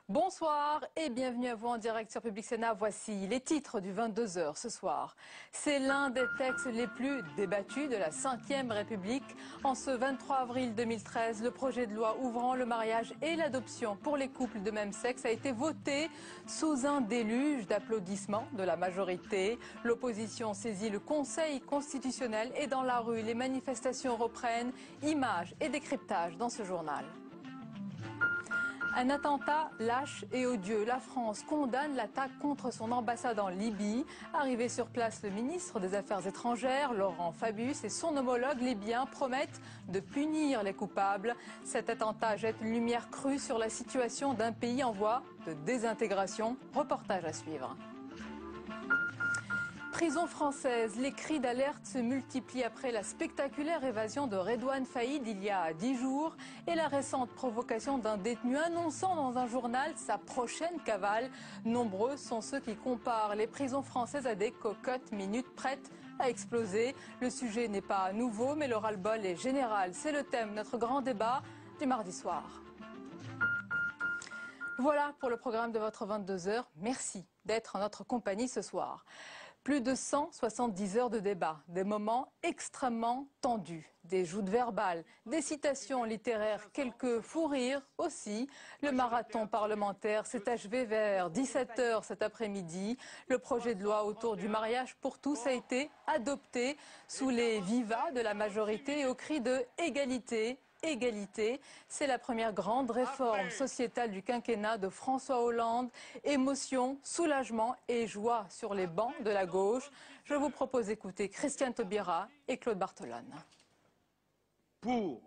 Bonsoir et bienvenue à vous en direct sur Public Sénat. Voici les titres du 22h ce soir. C'est l'un des textes les plus débattus de la Ve République. En ce 23 avril 2013, le projet de loi ouvrant le mariage et l'adoption pour les couples de même sexe a été voté sous un déluge d'applaudissements de la majorité. L'opposition saisit le Conseil constitutionnel et dans la rue, les manifestations reprennent. Images et décryptage dans ce journal. Un attentat lâche et odieux. La France condamne l'attaque contre son ambassade en Libye. Arrivé sur place, le ministre des Affaires étrangères, Laurent Fabius, et son homologue libyen promettent de punir les coupables. Cet attentat jette une lumière crue sur la situation d'un pays en voie de désintégration. Reportage à suivre. Prison française, les cris d'alerte se multiplient après la spectaculaire évasion de Redouane Faïd il y a 10 jours et la récente provocation d'un détenu annonçant dans un journal sa prochaine cavale. Nombreux sont ceux qui comparent les prisons françaises à des cocottes minutes prêtes à exploser. Le sujet n'est pas nouveau, mais le ras-le-bol est général. C'est le thème de notre grand débat du mardi soir. Voilà pour le programme de votre 22h. Merci d'être en notre compagnie ce soir. Plus de 170 heures de débat, des moments extrêmement tendus, des joutes verbales, des citations littéraires, quelques fous rires aussi. Le marathon parlementaire s'est achevé vers 17h cet après-midi. Le projet de loi autour du mariage pour tous a été adopté sous les vivas de la majorité et au cri de égalité. Égalité, c'est la première grande réforme sociétale du quinquennat de François Hollande. Émotion, soulagement et joie sur les bancs de la gauche. Je vous propose d'écouter Christiane Taubira et Claude Barthelone. Pour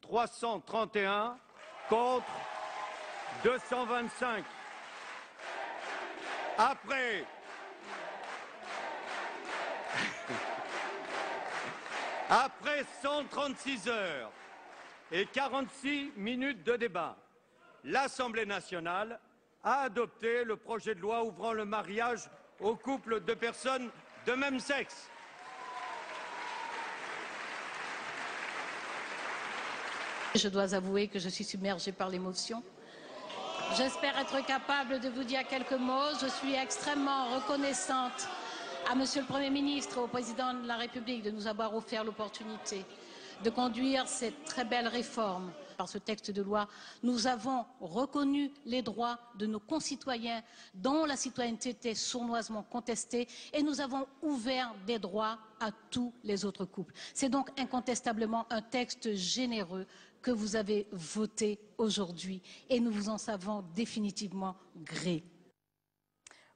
331, contre 225. Après 136 heures et 46 minutes de débat, l'Assemblée nationale a adopté le projet de loi ouvrant le mariage aux couples de personnes de même sexe. Je dois avouer que je suis submergée par l'émotion. J'espère être capable de vous dire quelques mots. Je suis extrêmement reconnaissante à Monsieur le Premier ministre et au Président de la République de nous avoir offert l'opportunité de conduire cette très belle réforme. Par ce texte de loi, nous avons reconnu les droits de nos concitoyens dont la citoyenneté était sournoisement contestée et nous avons ouvert des droits à tous les autres couples. C'est donc incontestablement un texte généreux que vous avez voté aujourd'hui et nous vous en savons définitivement gré.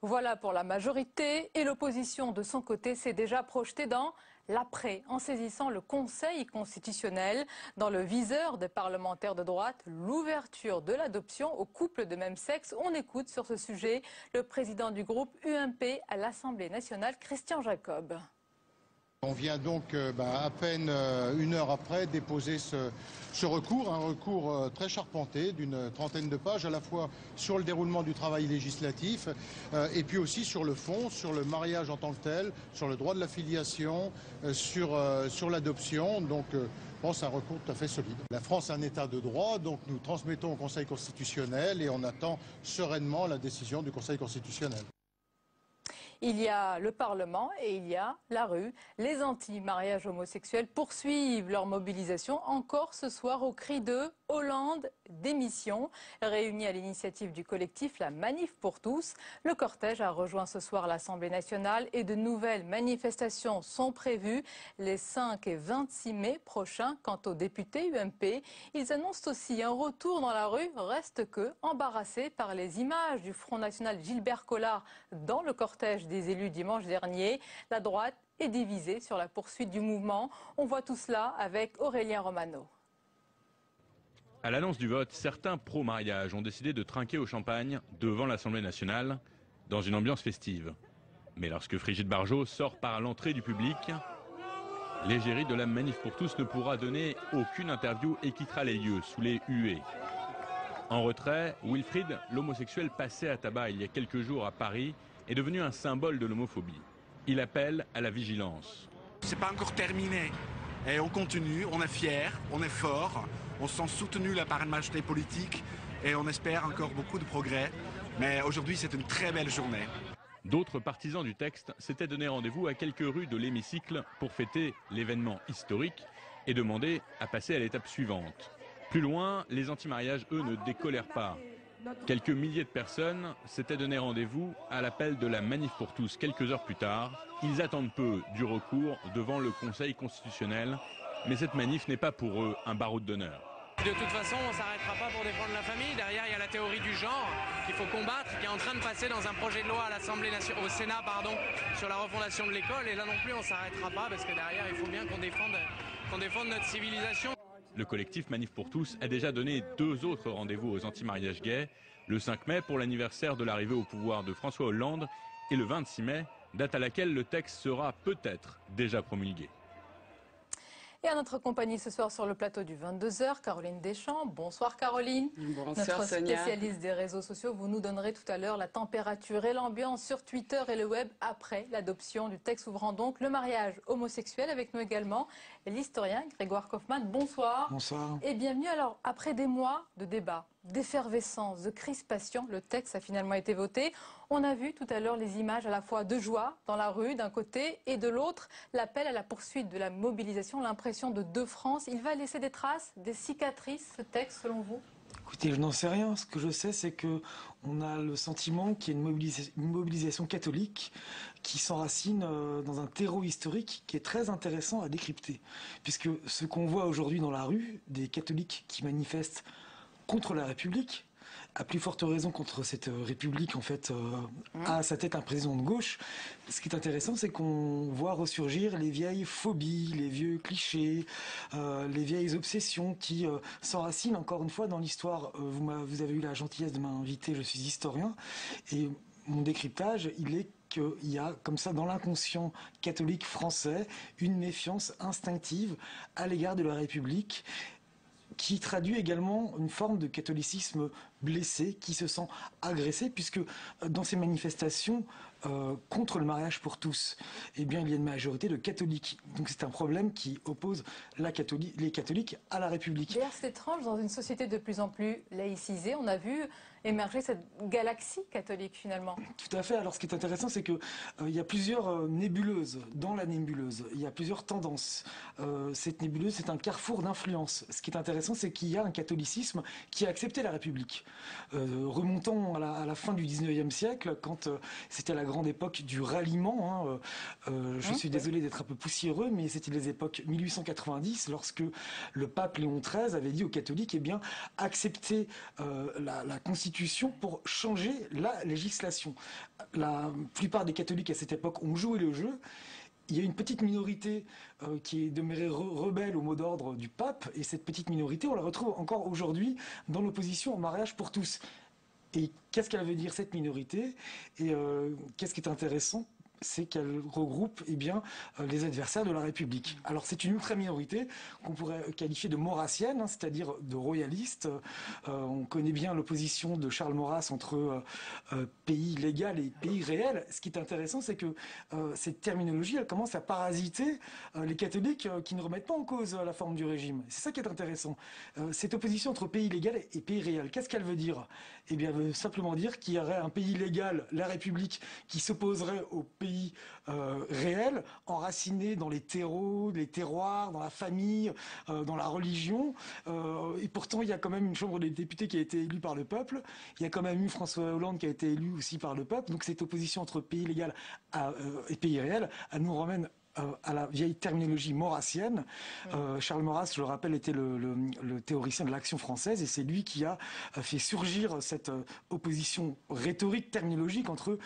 Voilà pour la majorité et l'opposition de son côté s'est déjà projetée dans l'après en saisissant le Conseil constitutionnel. Dans le viseur des parlementaires de droite, l'ouverture de l'adoption aux couples de même sexe. On écoute sur ce sujet le président du groupe UMP à l'Assemblée nationale, Christian Jacob. On vient donc à peine une heure après déposer ce recours, un recours très charpenté d'une trentaine de pages, à la fois sur le déroulement du travail législatif et puis aussi sur le fond, sur le mariage en tant que tel, sur le droit de la filiation, sur l'adoption. Donc je pense un recours tout à fait solide. La France est un État de droit, donc nous transmettons au Conseil constitutionnel et on attend sereinement la décision du Conseil constitutionnel. Il y a le Parlement et il y a la rue. Les anti-mariages homosexuels poursuivent leur mobilisation encore ce soir au cri de Hollande démission. Réunis à l'initiative du collectif La Manif pour tous, le cortège a rejoint ce soir l'Assemblée nationale et de nouvelles manifestations sont prévues les 5 et 26 mai prochains. Quant aux députés UMP, ils annoncent aussi un retour dans la rue, reste que embarrassés par les images du Front National Gilbert Collard dans le cortège des élus dimanche dernier. La droite est divisée sur la poursuite du mouvement. On voit tout cela avec Aurélien Romano. À l'annonce du vote, certains pro-mariage ont décidé de trinquer au champagne devant l'Assemblée nationale dans une ambiance festive. Mais lorsque Brigitte Bardot sort par l'entrée du public, l'égérie de la Manif pour tous ne pourra donner aucune interview et quittera les lieux sous les huées. En retrait, Wilfried, l'homosexuel passé à tabac il y a quelques jours à Paris, est devenu un symbole de l'homophobie. Il appelle à la vigilance. C'est pas encore terminé. Et on continue, on est fiers, on est fort, on se sent soutenu là par une majorité politique et on espère encore beaucoup de progrès. Mais aujourd'hui, c'est une très belle journée. D'autres partisans du texte s'étaient donné rendez-vous à quelques rues de l'hémicycle pour fêter l'événement historique et demander à passer à l'étape suivante. Plus loin, les anti-mariages, eux, ne décolèrent pas. Quelques milliers de personnes s'étaient donné rendez-vous à l'appel de la Manif pour tous quelques heures plus tard. Ils attendent peu du recours devant le Conseil constitutionnel, mais cette manif n'est pas pour eux un baroud d'honneur. De toute façon, on ne s'arrêtera pas pour défendre la famille. Derrière, il y a la théorie du genre qu'il faut combattre, qui est en train de passer dans un projet de loi à au Sénat, sur la refondation de l'école. Et là non plus, on ne s'arrêtera pas parce que derrière, il faut bien qu'on défende notre civilisation. Le collectif Manif pour tous a déjà donné 2 autres rendez-vous aux anti-mariages gays, le 5 mai pour l'anniversaire de l'arrivée au pouvoir de François Hollande et le 26 mai, date à laquelle le texte sera peut-être déjà promulgué. Et à notre compagnie ce soir sur le plateau du 22h, Caroline Deschamps. Bonsoir Caroline. Bonsoir notre Sonia. Spécialiste des réseaux sociaux. Vous nous donnerez tout à l'heure la température et l'ambiance sur Twitter et le web après l'adoption du texte ouvrant donc le mariage homosexuel. Avec nous également l'historien Grégoire Kaufmann. Bonsoir. Bonsoir. Et bienvenue. Alors, après des mois de débats, d'effervescence, de crispation, le texte a finalement été voté. On a vu tout à l'heure les images à la fois de joie dans la rue d'un côté et de l'autre, l'appel à la poursuite de la mobilisation, l'impression de 2 France. Il va laisser des traces, des cicatrices, ce texte, selon vous? Écoutez, je n'en sais rien. Ce que je sais, c'est que on a le sentiment qu'il y a une mobilisation catholique qui s'enracine dans un terreau historique qui est très intéressant à décrypter. Puisque ce qu'on voit aujourd'hui dans la rue, des catholiques qui manifestent contre la République, à plus forte raison contre cette République, en fait, a à sa tête un président de gauche. Ce qui est intéressant, c'est qu'on voit ressurgir les vieilles phobies, les vieux clichés, les vieilles obsessions qui s'enracinent encore une fois dans l'histoire. Vous avez eu la gentillesse de m'inviter, je suis historien, et mon décryptage, il est qu'il y a comme ça dans l'inconscient catholique français une méfiance instinctive à l'égard de la République, qui traduit également une forme de catholicisme blessé, qui se sent agressé, puisque dans ces manifestations contre le mariage pour tous, eh bien, il y a une majorité de catholiques. Donc c'est un problème qui oppose les catholiques à la République. D'ailleurs, c'est étrange, dans une société de plus en plus laïcisée, on a vu émerger cette galaxie catholique finalement. Tout à fait. Alors ce qui est intéressant, c'est que il y a plusieurs nébuleuses dans la nébuleuse. Il y a plusieurs tendances. Cette nébuleuse, c'est un carrefour d'influence. Ce qui est intéressant, c'est qu'il y a un catholicisme qui a accepté la République. Remontons à la fin du 19e siècle, quand c'était la grande époque du ralliement. Je suis désolé d'être un peu poussiéreux, mais c'était les époques 1890, lorsque le pape Léon XIII avait dit aux catholiques, eh bien, acceptez la Constitution pour changer la législation. La plupart des catholiques à cette époque ont joué le jeu. Il y a une petite minorité qui est demeurée rebelle au mot d'ordre du pape, et cette petite minorité, on la retrouve encore aujourd'hui dans l'opposition au mariage pour tous. Et qu'est-ce qu'elle veut dire, cette minorité? Et qu'est-ce qui est intéressant, c'est qu'elle regroupe les adversaires de la République. Alors c'est une ultra-minorité qu'on pourrait qualifier de maurassienne, c'est-à-dire de royaliste. On connaît bien l'opposition de Charles Maurras entre pays légal et pays réel. Ce qui est intéressant, c'est que cette terminologie, elle commence à parasiter les catholiques qui ne remettent pas en cause la forme du régime. C'est ça qui est intéressant. Cette opposition entre pays légal et pays réel, qu'est-ce qu'elle veut dire? Eh bien, elle veut simplement dire qu'il y aurait un pays légal, la République, qui s'opposerait au pays réel, enraciné dans les terreaux, les terroirs, dans la famille, dans la religion. Et pourtant, il y a quand même une chambre des députés qui a été élue par le peuple. Il y a quand même eu François Hollande qui a été élu aussi par le peuple. Donc cette opposition entre pays légal et pays réel, elle nous ramène à la vieille terminologie maurassienne. Charles Maurras, je le rappelle, était le théoricien de l'Action française, et c'est lui qui a fait surgir cette opposition rhétorique terminologique entre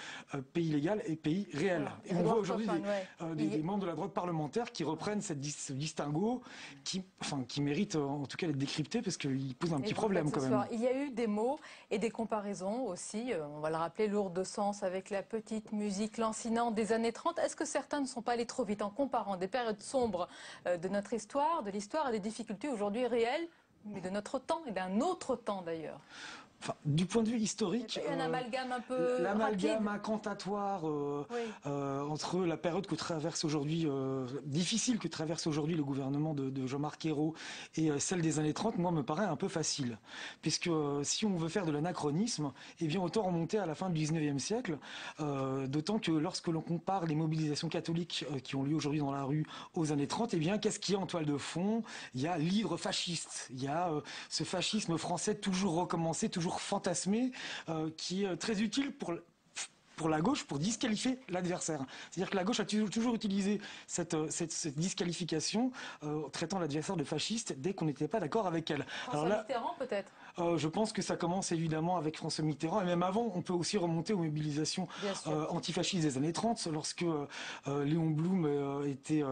pays légal et pays réel. Et on voit aujourd'hui des membres de la droite parlementaire qui reprennent ce distinguo qui mérite en tout cas d'être décrypté, parce qu'il pose un petit problème quand même. Il y a eu des mots et des comparaisons aussi, on va le rappeler, lourdes de sens, avec la petite musique lancinante des années 30. Est-ce que certains ne sont pas allés trop vite en comparant des périodes sombres de notre histoire, de l'histoire, et des difficultés aujourd'hui réelles, mais de notre temps et d'un autre temps d'ailleurs? Enfin, du point de vue historique, un amalgame un peu l'amalgame incantatoire entre la période que traverse aujourd'hui, difficile que traverse aujourd'hui le gouvernement de Jean-Marc Ayrault et celle des années 30, moi me paraît un peu facile, puisque si on veut faire de l'anachronisme, eh bien autant remonter à la fin du 19e siècle, d'autant que lorsque l'on compare les mobilisations catholiques qui ont lieu aujourd'hui dans la rue aux années 30, eh bien qu'est-ce qu'il y a en toile de fond? Il y a l'hydre fasciste, il y a ce fascisme français toujours recommencé, toujours fantasmé, qui est très utile pour la gauche pour disqualifier l'adversaire. C'est-à-dire que la gauche a toujours utilisé cette disqualification traitant l'adversaire de fasciste dès qu'on n'était pas d'accord avec elle. François Mitterrand peut-être. Je pense que ça commence évidemment avec François Mitterrand, et même avant, on peut aussi remonter aux mobilisations antifascistes des années 30, lorsque Léon Blum était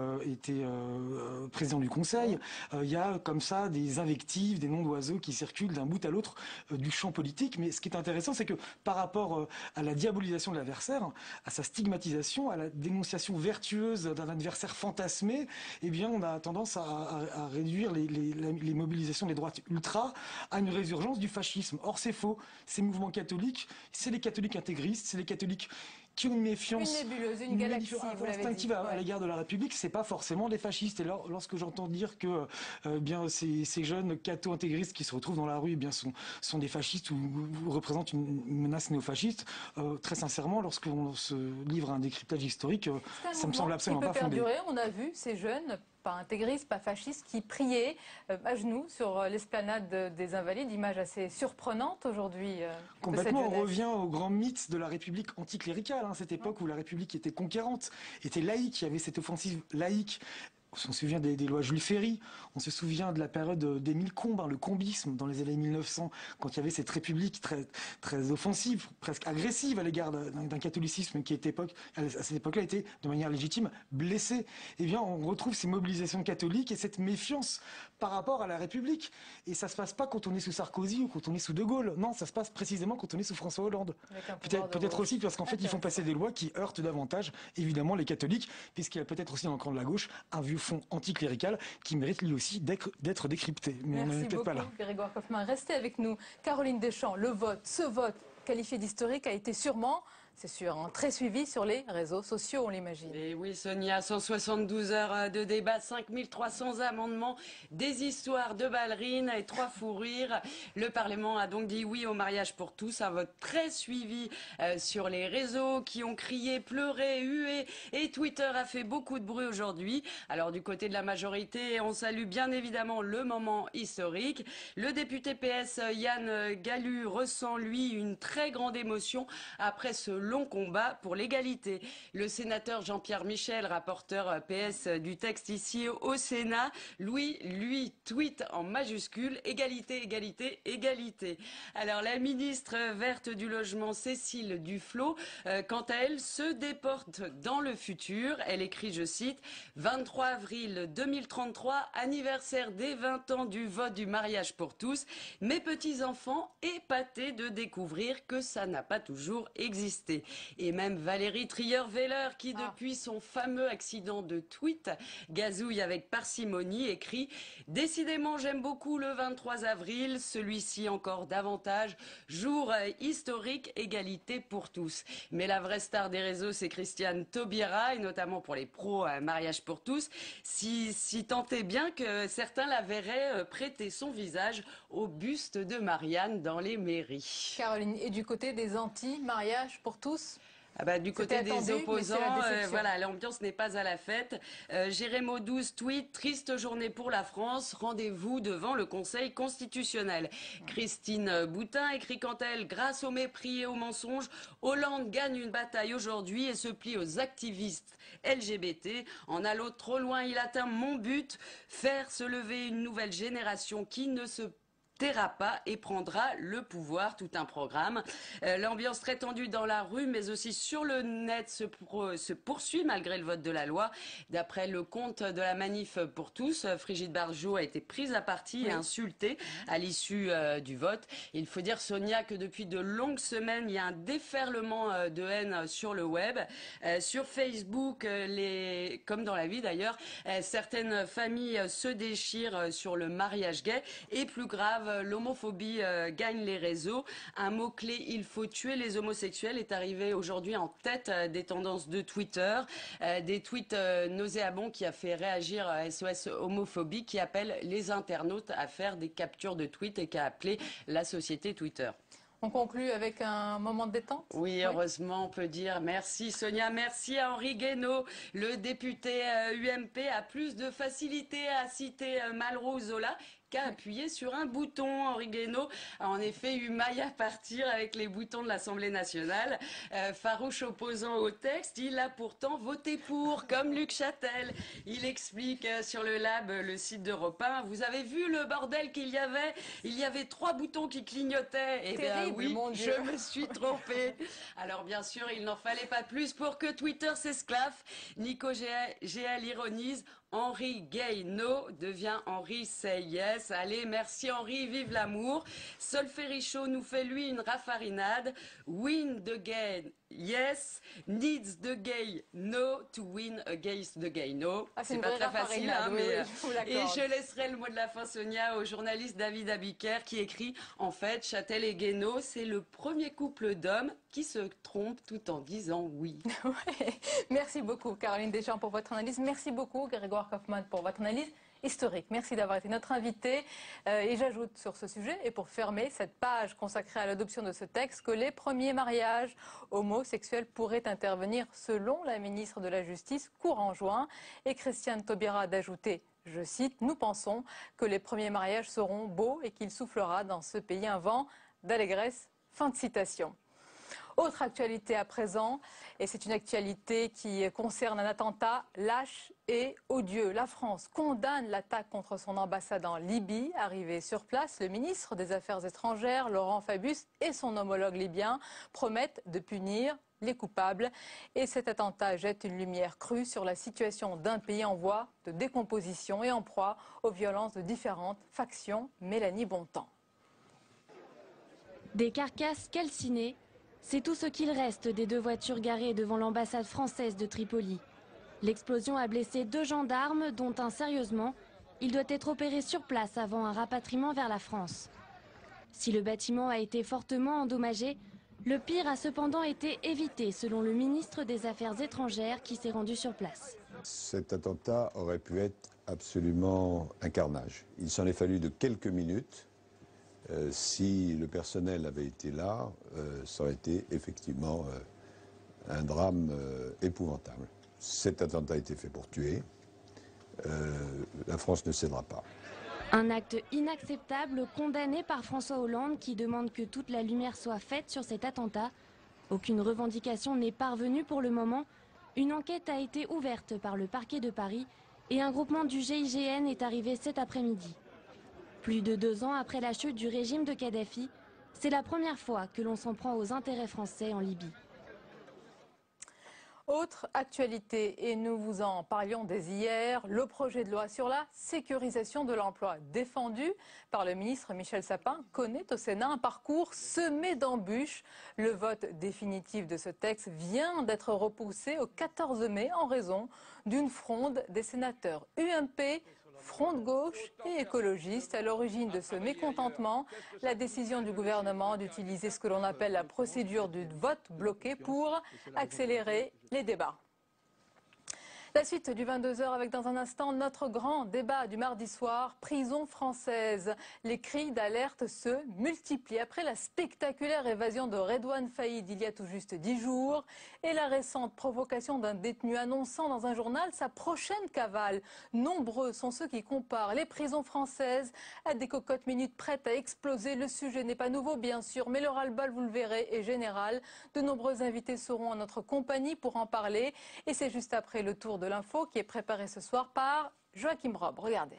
président du Conseil. Il y a comme ça des invectives, des noms d'oiseaux qui circulent d'un bout à l'autre du champ politique. Mais ce qui est intéressant, c'est que par rapport à la diabolisation de l'adversaire, à sa stigmatisation, à la dénonciation vertueuse d'un adversaire fantasmé, eh bien, on a tendance à réduire les mobilisations des droites ultra à une résurgence du fascisme. Or, c'est faux. Ces mouvements catholiques, c'est les catholiques intégristes, c'est les catholiques qui ont une méfiance, une nébuleuse, une galaxie, instinctive à l'égard de la République, c'est pas forcément des fascistes. Et lorsque j'entends dire que bien ces jeunes catho-intégristes qui se retrouvent dans la rue, eh bien sont des fascistes ou représentent une menace néofasciste, très sincèrement, lorsqu'on se livre à un décryptage historique, ça me semble absolument pas fondé. On a vu ces jeunes, pas intégristes, pas fascistes, qui priaient à genoux sur l'esplanade des Invalides, image assez surprenante aujourd'hui. Complètement, on revient au grand mythe de la République anticléricale, cette époque où la République était conquérante, était laïque, il y avait cette offensive laïque. On se souvient des lois Jules Ferry, on se souvient de la période d'Émile Combes, le combisme dans les années 1900, quand il y avait cette république très offensive, presque agressive à l'égard d'un catholicisme qui à cette époque-là était de manière légitime blessé. Eh bien, on retrouve ces mobilisations catholiques et cette méfiance par rapport à la République. Et ça se passe pas quand on est sous Sarkozy ou quand on est sous De Gaulle. Non, ça se passe précisément quand on est sous François Hollande. Peut-être aussi parce qu'en fait, ils font passer des lois qui heurtent davantage, évidemment, les catholiques, puisqu'il y a peut-être aussi dans le camp de la gauche un vieux fond anticlérical qui mérite lui aussi d'être décrypté. Mais on n'en est peut-être pas là. Merci beaucoup, Grégoire Kaufmann. Restez avec nous. Caroline Deschamps, ce vote qualifié d'historique a été sûrement, c'est sûr, très suivi sur les réseaux sociaux, on l'imagine. Et oui, Sonia, 172 heures de débat, 5300 amendements, des histoires de ballerines et 3 fous rires. Le Parlement a donc dit oui au mariage pour tous, un vote très suivi sur les réseaux qui ont crié, pleuré, hué, et Twitter a fait beaucoup de bruit aujourd'hui. Alors du côté de la majorité, on salue bien évidemment le moment historique. Le député PS Yann Gallu ressent lui une très grande émotion après ce long combat pour l'égalité. Le sénateur Jean-Pierre Michel, rapporteur PS du texte ici au Sénat, lui tweet en majuscule égalité, égalité, égalité. Alors la ministre verte du logement Cécile Duflot, quant à elle, se déporte dans le futur. Elle écrit, je cite, 23 avril 2033, anniversaire des 20 ans du vote du mariage pour tous. Mes petits-enfants épatés de découvrir que ça n'a pas toujours existé. Et même Valérie Trierweiler, qui depuis son fameux accident de tweet gazouille avec parcimonie, écrit « Décidément, j'aime beaucoup le 23 avril, celui-ci encore davantage, jour historique, égalité pour tous. » Mais la vraie star des réseaux, c'est Christiane Taubira, et notamment pour les pros mariage pour tous, si tant est bien que certains la verraient prêter son visage au buste de Marianne dans les mairies. Caroline, et du côté des anti-mariage pour tous? Du côté des opposants, voilà, l'ambiance n'est pas à la fête. Jérémy 12 tweet, triste journée pour la France, rendez-vous devant le Conseil constitutionnel. Christine Boutin écrit quant à elle, grâce au mépris et au mensonge, Hollande gagne une bataille aujourd'hui et se plie aux activistes LGBT. En allant trop loin, il atteint mon but, faire se lever une nouvelle génération qui ne se taira pas et prendra le pouvoir, tout un programme. L'ambiance très tendue dans la rue, mais aussi sur le net se poursuit malgré le vote de la loi. D'après le compte de la manif pour tous, Brigitte Bardot a été prise à partie et insultée à l'issue du vote. Il faut dire, Sonia, que depuis de longues semaines, il y a un déferlement de haine sur le web. Sur Facebook, comme dans la vie d'ailleurs, certaines familles se déchirent sur le mariage gay. Et plus grave, grave, l'homophobie gagne les réseaux. Un mot-clé, il faut tuer les homosexuels, est arrivé aujourd'hui en tête des tendances de Twitter. Des tweets nauséabonds qui a fait réagir SOS Homophobie, qui appelle les internautes à faire des captures de tweets et qui a appelé la société Twitter. On conclut avec un moment de détente. Oui, heureusement, on peut dire merci Sonia, merci à Henri Guénaud. Le député UMP a plus de facilité à citer Malraux Zola qu'à appuyer sur un bouton. Henri Guénaud a en effet eu maille à partir avec les boutons de l'Assemblée nationale. Farouche opposant au texte, il a pourtant voté pour, comme Luc Châtel. Il explique sur le Lab, le site d'Europe 1, vous avez vu le bordel qu'il y avait? Il y avait 3 boutons qui clignotaient. Eh bien oui, je me suis trompée. Alors bien sûr, il n'en fallait pas plus pour que Twitter s'esclaffe. Nico GL ironise, Henri Guénaud devient Henri Say Yes. Allez, merci Henri, vive l'amour. Solférichaud nous fait lui une raffarinade. Win the gay, yes. Needs the gay, no to win against the gay, no. C'est pas très facile, hein, mais... Et je laisserai le mot de la fin, Sonia, au journaliste David Abiker qui écrit « En fait, Châtel et Guénaud, c'est le premier couple d'hommes qui se trompe tout en disant oui. » Merci beaucoup Caroline Deschamps pour votre analyse. Merci beaucoup Grégoire Kaufmann pour votre analyse historique. Merci d'avoir été notre invité. Et j'ajoute sur ce sujet, et pour fermer cette page consacrée à l'adoption de ce texte, que les premiers mariages homosexuels pourraient intervenir selon la ministre de la Justice courant juin. Et Christiane Taubira d'ajouter, je cite, « Nous pensons que les premiers mariages seront beaux et qu'il soufflera dans ce pays un vent d'allégresse. » Fin de citation. Autre actualité à présent, et c'est une actualité qui concerne un attentat lâche et odieux. La France condamne l'attaque contre son ambassade en Libye. Arrivé sur place, le ministre des Affaires étrangères, Laurent Fabius, et son homologue libyen promettent de punir les coupables. Et cet attentat jette une lumière crue sur la situation d'un pays en voie de décomposition et en proie aux violences de différentes factions. Mélanie Bontemps. Des carcasses calcinées, c'est tout ce qu'il reste des 2 voitures garées devant l'ambassade française de Tripoli. L'explosion a blessé 2 gendarmes, dont un sérieusement. Il doit être opéré sur place avant un rapatriement vers la France. Si le bâtiment a été fortement endommagé, le pire a cependant été évité, selon le ministre des Affaires étrangères qui s'est rendu sur place. Cet attentat aurait pu être absolument un carnage. Il s'en est fallu de quelques minutes. Si le personnel avait été là, ça aurait été effectivement un drame épouvantable. Cet attentat a été fait pour tuer. La France ne cédera pas. Un acte inacceptable condamné par François Hollande qui demande que toute la lumière soit faite sur cet attentat. Aucune revendication n'est parvenue pour le moment. Une enquête a été ouverte par le parquet de Paris et un groupement du GIGN est arrivé cet après-midi. Plus de 2 ans après la chute du régime de Kadhafi, c'est la première fois que l'on s'en prend aux intérêts français en Libye. Autre actualité, et nous vous en parlions dès hier, le projet de loi sur la sécurisation de l'emploi défendu par le ministre Michel Sapin connaît au Sénat un parcours semé d'embûches. Le vote définitif de ce texte vient d'être repoussé au 14 mai en raison d'une fronde des sénateurs UMP, Front de gauche et écologiste. À l'origine de ce mécontentement, la décision du gouvernement d'utiliser ce que l'on appelle la procédure du vote bloqué pour accélérer les débats. La suite du 22h avec dans un instant notre grand débat du mardi soir, prison française. Les cris d'alerte se multiplient après la spectaculaire évasion de Redouane Faïd il y a tout juste 10 jours et la récente provocation d'un détenu annonçant dans un journal sa prochaine cavale. Nombreux sont ceux qui comparent les prisons françaises à des cocottes minutes prêtes à exploser. Le sujet n'est pas nouveau bien sûr, mais le ras-le-bol, vous le verrez, est général. De nombreux invités seront en notre compagnie pour en parler et c'est juste après le tour de l'info qui est préparé ce soir par Joachim Rob. Regardez.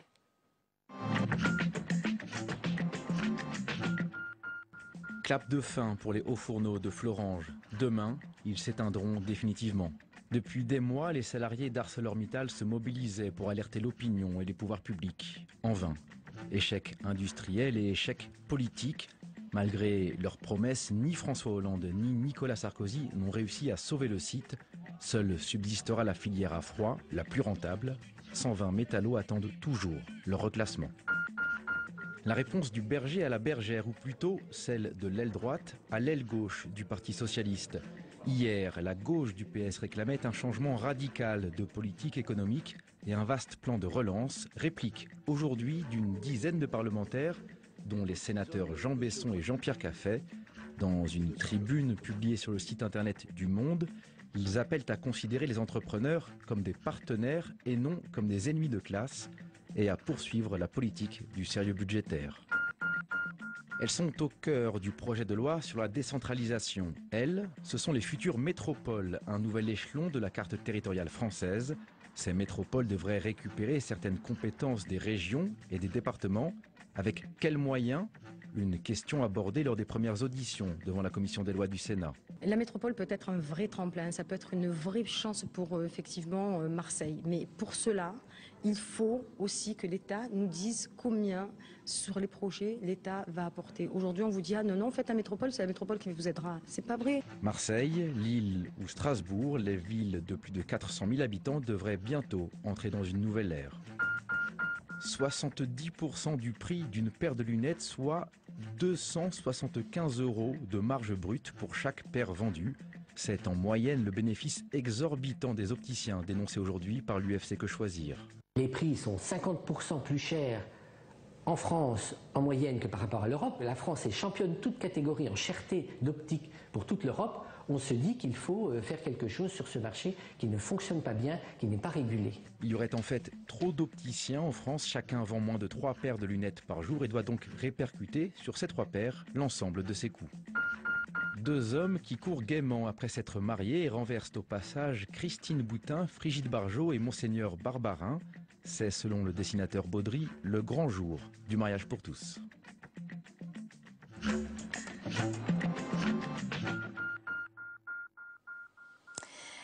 Clap de fin pour les hauts fourneaux de Florange. Demain, ils s'éteindront définitivement. Depuis des mois, les salariés d'ArcelorMittal se mobilisaient pour alerter l'opinion et les pouvoirs publics. En vain. Échec industriel et échec politique. Malgré leurs promesses, ni François Hollande ni Nicolas Sarkozy n'ont réussi à sauver le site. Seule subsistera la filière à froid, la plus rentable. 120 métallos attendent toujours leur reclassement. La réponse du berger à la bergère, ou plutôt celle de l'aile droite à l'aile gauche du Parti socialiste. Hier, la gauche du PS réclamait un changement radical de politique économique et un vaste plan de relance, réplique aujourd'hui d'une dizaine de parlementaires, dont les sénateurs Jean Besson et Jean-Pierre Caffet. Dans une tribune publiée sur le site internet du Monde, ils appellent à considérer les entrepreneurs comme des partenaires et non comme des ennemis de classe, et à poursuivre la politique du sérieux budgétaire. Elles sont au cœur du projet de loi sur la décentralisation. Elles, ce sont les futures métropoles, un nouvel échelon de la carte territoriale française. Ces métropoles devraient récupérer certaines compétences des régions et des départements. Avec quels moyens ? Une question abordée lors des premières auditions devant la commission des lois du Sénat. La métropole peut être un vrai tremplin, ça peut être une vraie chance pour effectivement Marseille. Mais pour cela, il faut aussi que l'État nous dise combien sur les projets l'État va apporter. Aujourd'hui, on vous dit « Ah non, non, faites la métropole, c'est la métropole qui vous aidera ». C'est pas vrai. Marseille, Lille ou Strasbourg, les villes de plus de 400 000 habitants devraient bientôt entrer dans une nouvelle ère. 70% du prix d'une paire de lunettes, soit 275 € de marge brute pour chaque paire vendue. C'est en moyenne le bénéfice exorbitant des opticiens dénoncé aujourd'hui par l'UFC Que Choisir. Les prix sont 50% plus chers en France en moyenne que par rapport à l'Europe. La France est championne toute catégorie en cherté d'optique pour toute l'Europe. On se dit qu'il faut faire quelque chose sur ce marché qui ne fonctionne pas bien, qui n'est pas régulé. Il y aurait en fait trop d'opticiens en France. Chacun vend moins de 3 paires de lunettes par jour et doit donc répercuter sur ces 3 paires l'ensemble de ses coûts. 2 hommes qui courent gaiement après s'être mariés et renversent au passage Christine Boutin, Frigide Barjot et Monseigneur Barbarin. C'est, selon le dessinateur Baudry, le grand jour du mariage pour tous.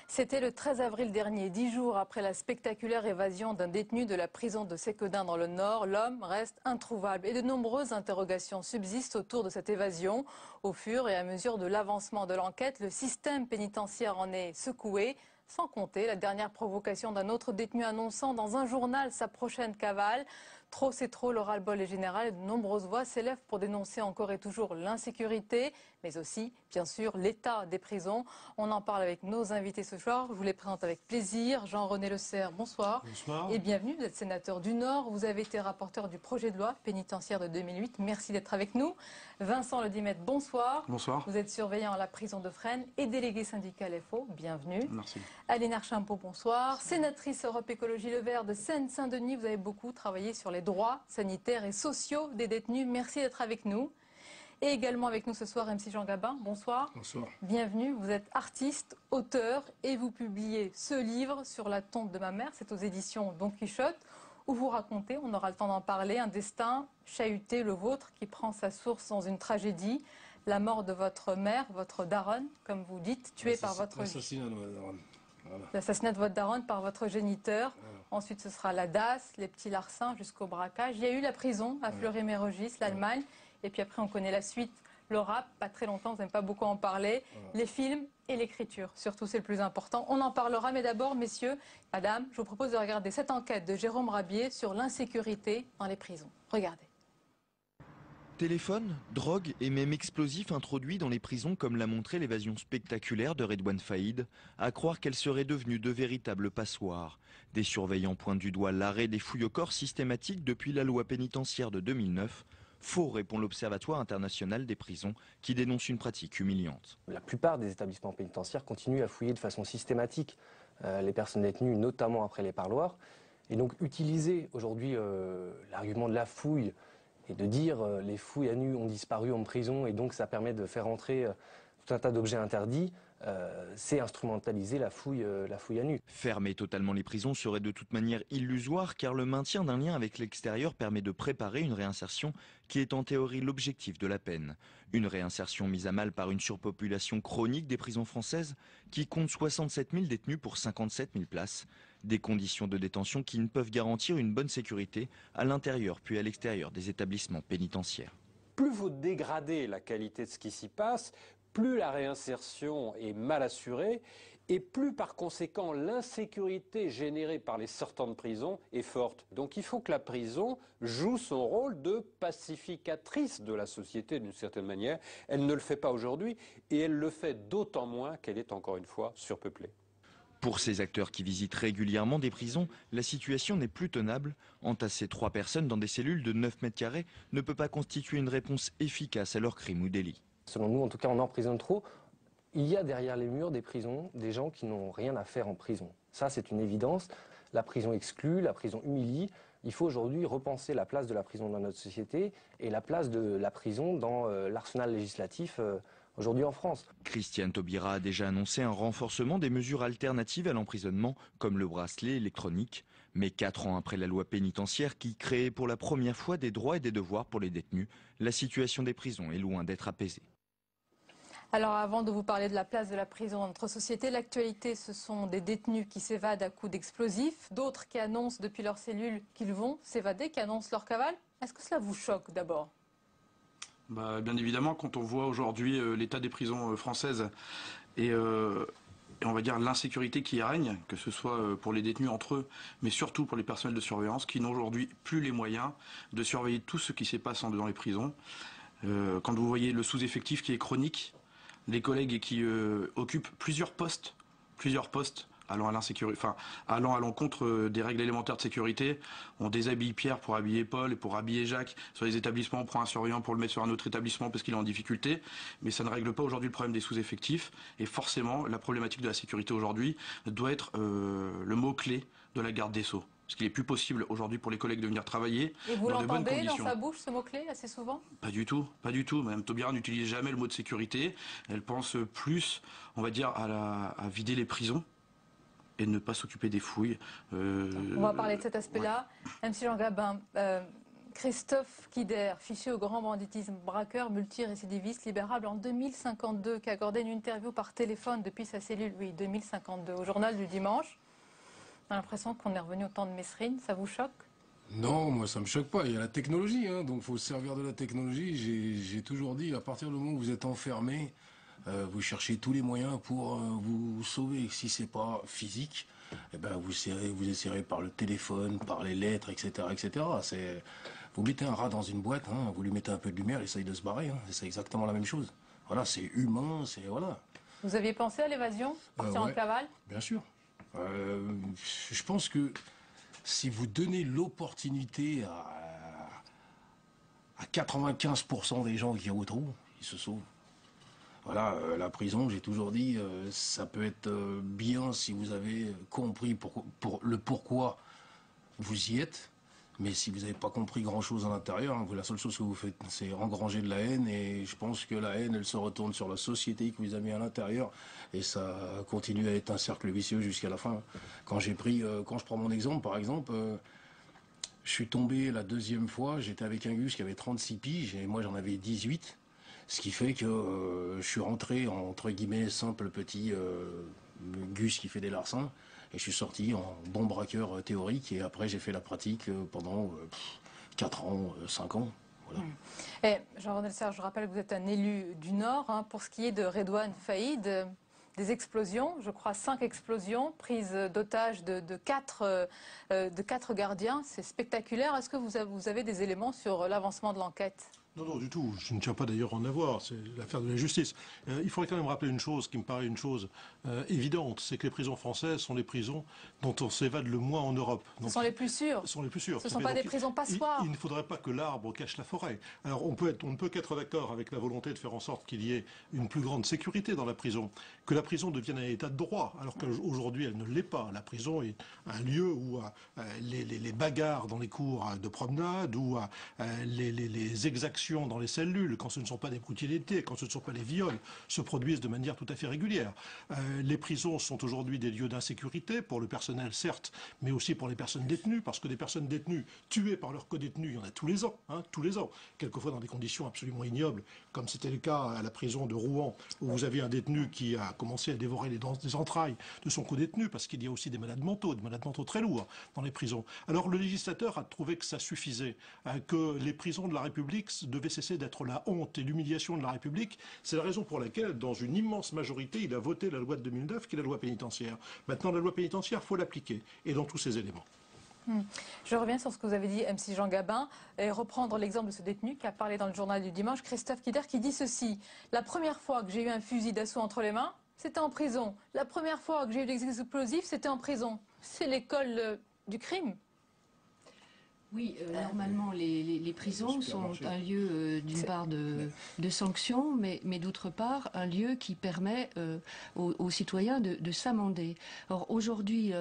C'était le 13 avril dernier, 10 jours après la spectaculaire évasion d'un détenu de la prison de Séquedin dans le Nord. L'homme reste introuvable et de nombreuses interrogations subsistent autour de cette évasion. Au fur et à mesure de l'avancement de l'enquête, le système pénitentiaire en est secoué. Sans compter la dernière provocation d'un autre détenu annonçant dans un journal sa prochaine cavale. Trop c'est trop, le ras-le-bol est général et de nombreuses voix s'élèvent pour dénoncer encore et toujours l'insécurité, mais aussi, bien sûr, l'état des prisons. On en parle avec nos invités ce soir. Je vous les présente avec plaisir. Jean-René Le Serre, bonsoir. Bonsoir. Et bienvenue, vous êtes sénateur du Nord. Vous avez été rapporteur du projet de loi pénitentiaire de 2008. Merci d'être avec nous. Vincent Ledimette, bonsoir. Bonsoir. Vous êtes surveillant à la prison de Fresnes et délégué syndical FO. Bienvenue. Merci. Aline Archambault, bonsoir. Sénatrice Europe Écologie Le Vert de Seine-Saint-Denis, vous avez beaucoup travaillé sur les droits sanitaires et sociaux des détenus. Merci d'être avec nous. Et également avec nous ce soir, MC Jean Gabin, bonsoir. Bonsoir. Bienvenue, vous êtes artiste, auteur et vous publiez ce livre sur la tombe de ma mère, c'est aux éditions Don Quichotte, où vous racontez, on aura le temps d'en parler, un destin chahuté, le vôtre, qui prend sa source dans une tragédie, la mort de votre mère, votre daronne, comme vous dites, tuée par votre... L'assassinat de ma daronne. Voilà. L'assassinat de votre daronne par votre géniteur. Voilà. Ensuite, ce sera la DAS, les petits larcins jusqu'au braquage. Il y a eu la prison à Fleury-Mérogis, l'Allemagne. Et puis après, on connaît la suite. Le rap, pas très longtemps, vous n'aimez pas beaucoup en parler. Les films et l'écriture, surtout, c'est le plus important. On en parlera, mais d'abord, messieurs, madame, je vous propose de regarder cette enquête de Jérôme Rabier sur l'insécurité dans les prisons. Regardez. Téléphone, drogue et même explosifs introduits dans les prisons comme l'a montré l'évasion spectaculaire de Redouane Faïd, à croire qu'elle serait devenue de véritables passoires. Des surveillants pointent du doigt l'arrêt des fouilles au corps systématiques depuis la loi pénitentiaire de 2009. Faux, répond l'Observatoire international des prisons, qui dénonce une pratique humiliante. La plupart des établissements pénitentiaires continuent à fouiller de façon systématique les personnes détenues, notamment après les parloirs. Et donc utiliser aujourd'hui l'argument de la fouille et de dire les fouilles à nu ont disparu en prison et donc ça permet de faire entrer tout un tas d'objets interdits, c'est instrumentaliser la fouille à nu. Fermer totalement les prisons serait de toute manière illusoire car le maintien d'un lien avec l'extérieur permet de préparer une réinsertion qui est en théorie l'objectif de la peine. Une réinsertion mise à mal par une surpopulation chronique des prisons françaises qui compte 67 000 détenus pour 57 000 places. Des conditions de détention qui ne peuvent garantir une bonne sécurité à l'intérieur puis à l'extérieur des établissements pénitentiaires. Plus vous dégradez la qualité de ce qui s'y passe, plus la réinsertion est mal assurée et plus par conséquent l'insécurité générée par les sortants de prison est forte. Donc il faut que la prison joue son rôle de pacificatrice de la société d'une certaine manière. Elle ne le fait pas aujourd'hui et elle le fait d'autant moins qu'elle est encore une fois surpeuplée. Pour ces acteurs qui visitent régulièrement des prisons, la situation n'est plus tenable. Entasser 3 personnes dans des cellules de 9 mètres carrés ne peut pas constituer une réponse efficace à leurs crimes ou délits. Selon nous, en tout cas, on emprisonne trop. Il y a derrière les murs des prisons des gens qui n'ont rien à faire en prison. Ça, c'est une évidence. La prison exclut, la prison humilie. Il faut aujourd'hui repenser la place de la prison dans notre société et la place de la prison dans l'arsenal législatif aujourd'hui en France. Christiane Taubira a déjà annoncé un renforcement des mesures alternatives à l'emprisonnement, comme le bracelet électronique. Mais 4 ans après la loi pénitentiaire qui créait pour la première fois des droits et des devoirs pour les détenus, la situation des prisons est loin d'être apaisée. Alors avant de vous parler de la place de la prison dans notre société, l'actualité, ce sont des détenus qui s'évadent à coups d'explosifs, d'autres qui annoncent depuis leur cellule qu'ils vont s'évader, qui annoncent leur cavale. Est-ce que cela vous choque d'abord ? Bien évidemment, quand on voit aujourd'hui l'état des prisons françaises et on va dire l'insécurité qui règne, que ce soit pour les détenus entre eux, mais surtout pour les personnels de surveillance qui n'ont aujourd'hui plus les moyens de surveiller tout ce qui se passe dans les prisons. Quand vous voyez le sous-effectif qui est chronique, les collègues qui occupent plusieurs postes allant à l'encontre des règles élémentaires de sécurité. On déshabille Pierre pour habiller Paul et pour habiller Jacques sur les établissements. On prend un surveillant pour le mettre sur un autre établissement parce qu'il est en difficulté. Mais ça ne règle pas aujourd'hui le problème des sous-effectifs. Et forcément, la problématique de la sécurité aujourd'hui doit être le mot-clé de la garde des Sceaux. Parce qu'il n'est plus possible aujourd'hui pour les collègues de venir travailler et vous dans de bonnes conditions. Et vous l'entendez dans sa bouche, ce mot-clé, assez souvent ? Pas du tout, pas du tout. Madame Taubira n'utilise jamais le mot de sécurité. Elle pense plus, on va dire, à vider les prisons et ne pas s'occuper des fouilles. On va parler de cet aspect-là. MC Jean Gabin, Christophe Kider, fiché au grand banditisme, braqueur, multirécidiviste, libérable en 2052, qui a accordé une interview par téléphone depuis sa cellule, oui, 2052, au journal du dimanche. On a l'impression qu'on est revenu au temps de Messrine, ça vous choque ? Non, moi ça me choque pas, il y a la technologie, donc il faut se servir de la technologie. J'ai toujours dit, à partir du moment où vous êtes enfermé, vous cherchez tous les moyens pour vous sauver. Si c'est pas physique, eh ben vous essayerez par le téléphone, par les lettres, etc. etc. Vous mettez un rat dans une boîte, vous lui mettez un peu de lumière, il essaye de se barrer. C'est exactement la même chose. Voilà, c'est humain, c'est... Voilà. Vous aviez pensé à l'évasion, partir en cavale ? Bien sûr. Je pense que si vous donnez l'opportunité à 95% des gens qui retrouvent, ils se sauvent. Voilà, la prison, j'ai toujours dit, ça peut être bien si vous avez compris le pourquoi vous y êtes, mais si vous n'avez pas compris grand-chose à l'intérieur, la seule chose que vous faites, c'est engranger de la haine, et je pense que la haine, elle se retourne sur la société que vous avez mis à l'intérieur, et ça continue à être un cercle vicieux jusqu'à la fin. Quand je prends mon exemple, par exemple, je suis tombé la 2e fois, j'étais avec un gus qui avait 36 piges, et moi j'en avais 18, ce qui fait que je suis rentré, entre guillemets, simple petit gus qui fait des larcins, et je suis sorti en bon braqueur théorique, et après j'ai fait la pratique pendant 4 ans, 5 ans. Voilà. Et Jean-René Serge, je rappelle que vous êtes un élu du Nord. Pour ce qui est de Redouane Faïd, des explosions, je crois 5 explosions, prises d'otages de 4 gardiens, c'est spectaculaire. Est-ce que vous avez des éléments sur l'avancement de l'enquête ? Non, non, du tout. Je ne tiens pas d'ailleurs à en avoir. C'est l'affaire de la justice. Il faudrait quand même rappeler une chose qui me paraît une chose évidente, c'est que les prisons françaises sont les prisons dont on s'évade le moins en Europe. Ce sont les plus sûres. Ce sont les plus sûres. Ce ne sont pas des prisons passoires. Il ne faudrait pas que l'arbre cache la forêt. Alors on ne peut qu'être d'accord avec la volonté de faire en sorte qu'il y ait une plus grande sécurité dans la prison, que la prison devienne un état de droit, alors qu'aujourd'hui elle ne l'est pas. La prison est un lieu où les bagarres dans les cours de promenade, où les exactions dans les cellules, quand ce ne sont pas des brutalités, quand ce ne sont pas des viols, se produisent de manière tout à fait régulière. Les prisons sont aujourd'hui des lieux d'insécurité, pour le personnel certes, mais aussi pour les personnes détenues, parce que des personnes détenues tuées par leurs codétenus, il y en a tous les ans, quelquefois dans des conditions absolument ignobles, comme c'était le cas à la prison de Rouen, où vous avez un détenu qui a commencé à dévorer les entrailles de son codétenu, parce qu'il y a aussi des malades mentaux très lourds dans les prisons. Alors le législateur a trouvé que ça suffisait, que les prisons de la République devait cesser d'être la honte et l'humiliation de la République. C'est la raison pour laquelle, dans une immense majorité, il a voté la loi de 2009, qui est la loi pénitentiaire. Maintenant, la loi pénitentiaire, il faut l'appliquer, et dans tous ses éléments. Je reviens sur ce que vous avez dit, MC Jean Gabin, et reprendre l'exemple de ce détenu qui a parlé dans le journal du dimanche, Christophe Kider, qui dit ceci. La première fois que j'ai eu un fusil d'assaut entre les mains, c'était en prison. La première fois que j'ai eu des explosifs, c'était en prison. C'est l'école du crime. Oui, normalement, les prisons sont un lieu, d'une part, de sanction, mais d'autre part, un lieu qui permet aux citoyens de s'amender. Or, aujourd'hui,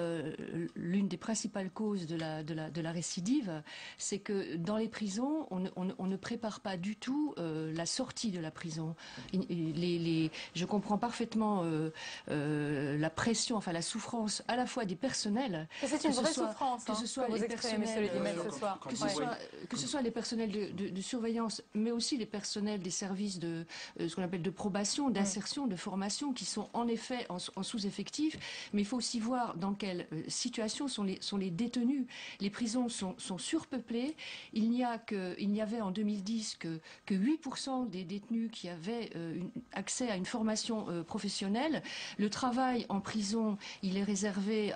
l'une des principales causes de la récidive, c'est que dans les prisons, on ne prépare pas du tout la sortie de la prison. Je comprends parfaitement la pression, enfin la souffrance à la fois des personnels. C'est une vraie souffrance, que ce soit les personnels que ce soit les personnels de surveillance, mais aussi les personnels des services de ce qu'on appelle de probation, d'insertion, de formation, qui sont en effet en sous-effectif. Mais il faut aussi voir dans quelle situation sont les détenus. Les prisons sont surpeuplées. Il n'y avait en 2010 que 8% des détenus qui avaient accès à une formation professionnelle. Le travail en prison, il est réservé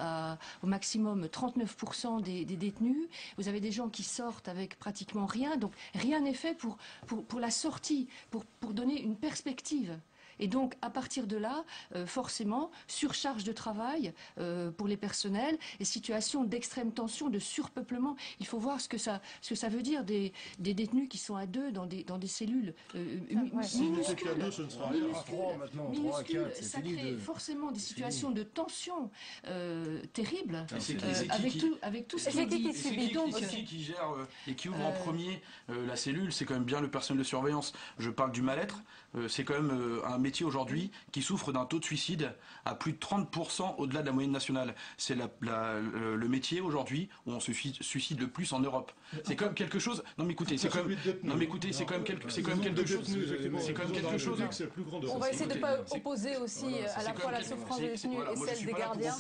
au maximum 39% des détenus. Vous avez des gens qui sortent avec pratiquement rien, donc rien n'est fait pour la sortie, pour donner une perspective. Et donc, à partir de là, forcément, surcharge de travail pour les personnels et situation d'extrême tension, de surpeuplement. Il faut voir ce que ça veut dire des détenus qui sont à deux dans des cellules minuscules. Ça crée forcément des situations de tension terribles avec tout ce qui est dit. C'est qui gère et qui ouvre en premier la cellule, c'est quand même bien le personnel de surveillance. Je parle du mal-être. C'est quand même un métier aujourd'hui qui souffre d'un taux de suicide à plus de 30% au-delà de la moyenne nationale. C'est le métier aujourd'hui où on se suicide le plus en Europe. C'est quand même quelque chose. Non mais écoutez, c'est quand même quelque chose. C'est quand même quelque chose. On va essayer de ne pas opposer aussi à la fois la souffrance des détenus et celle des gardiens.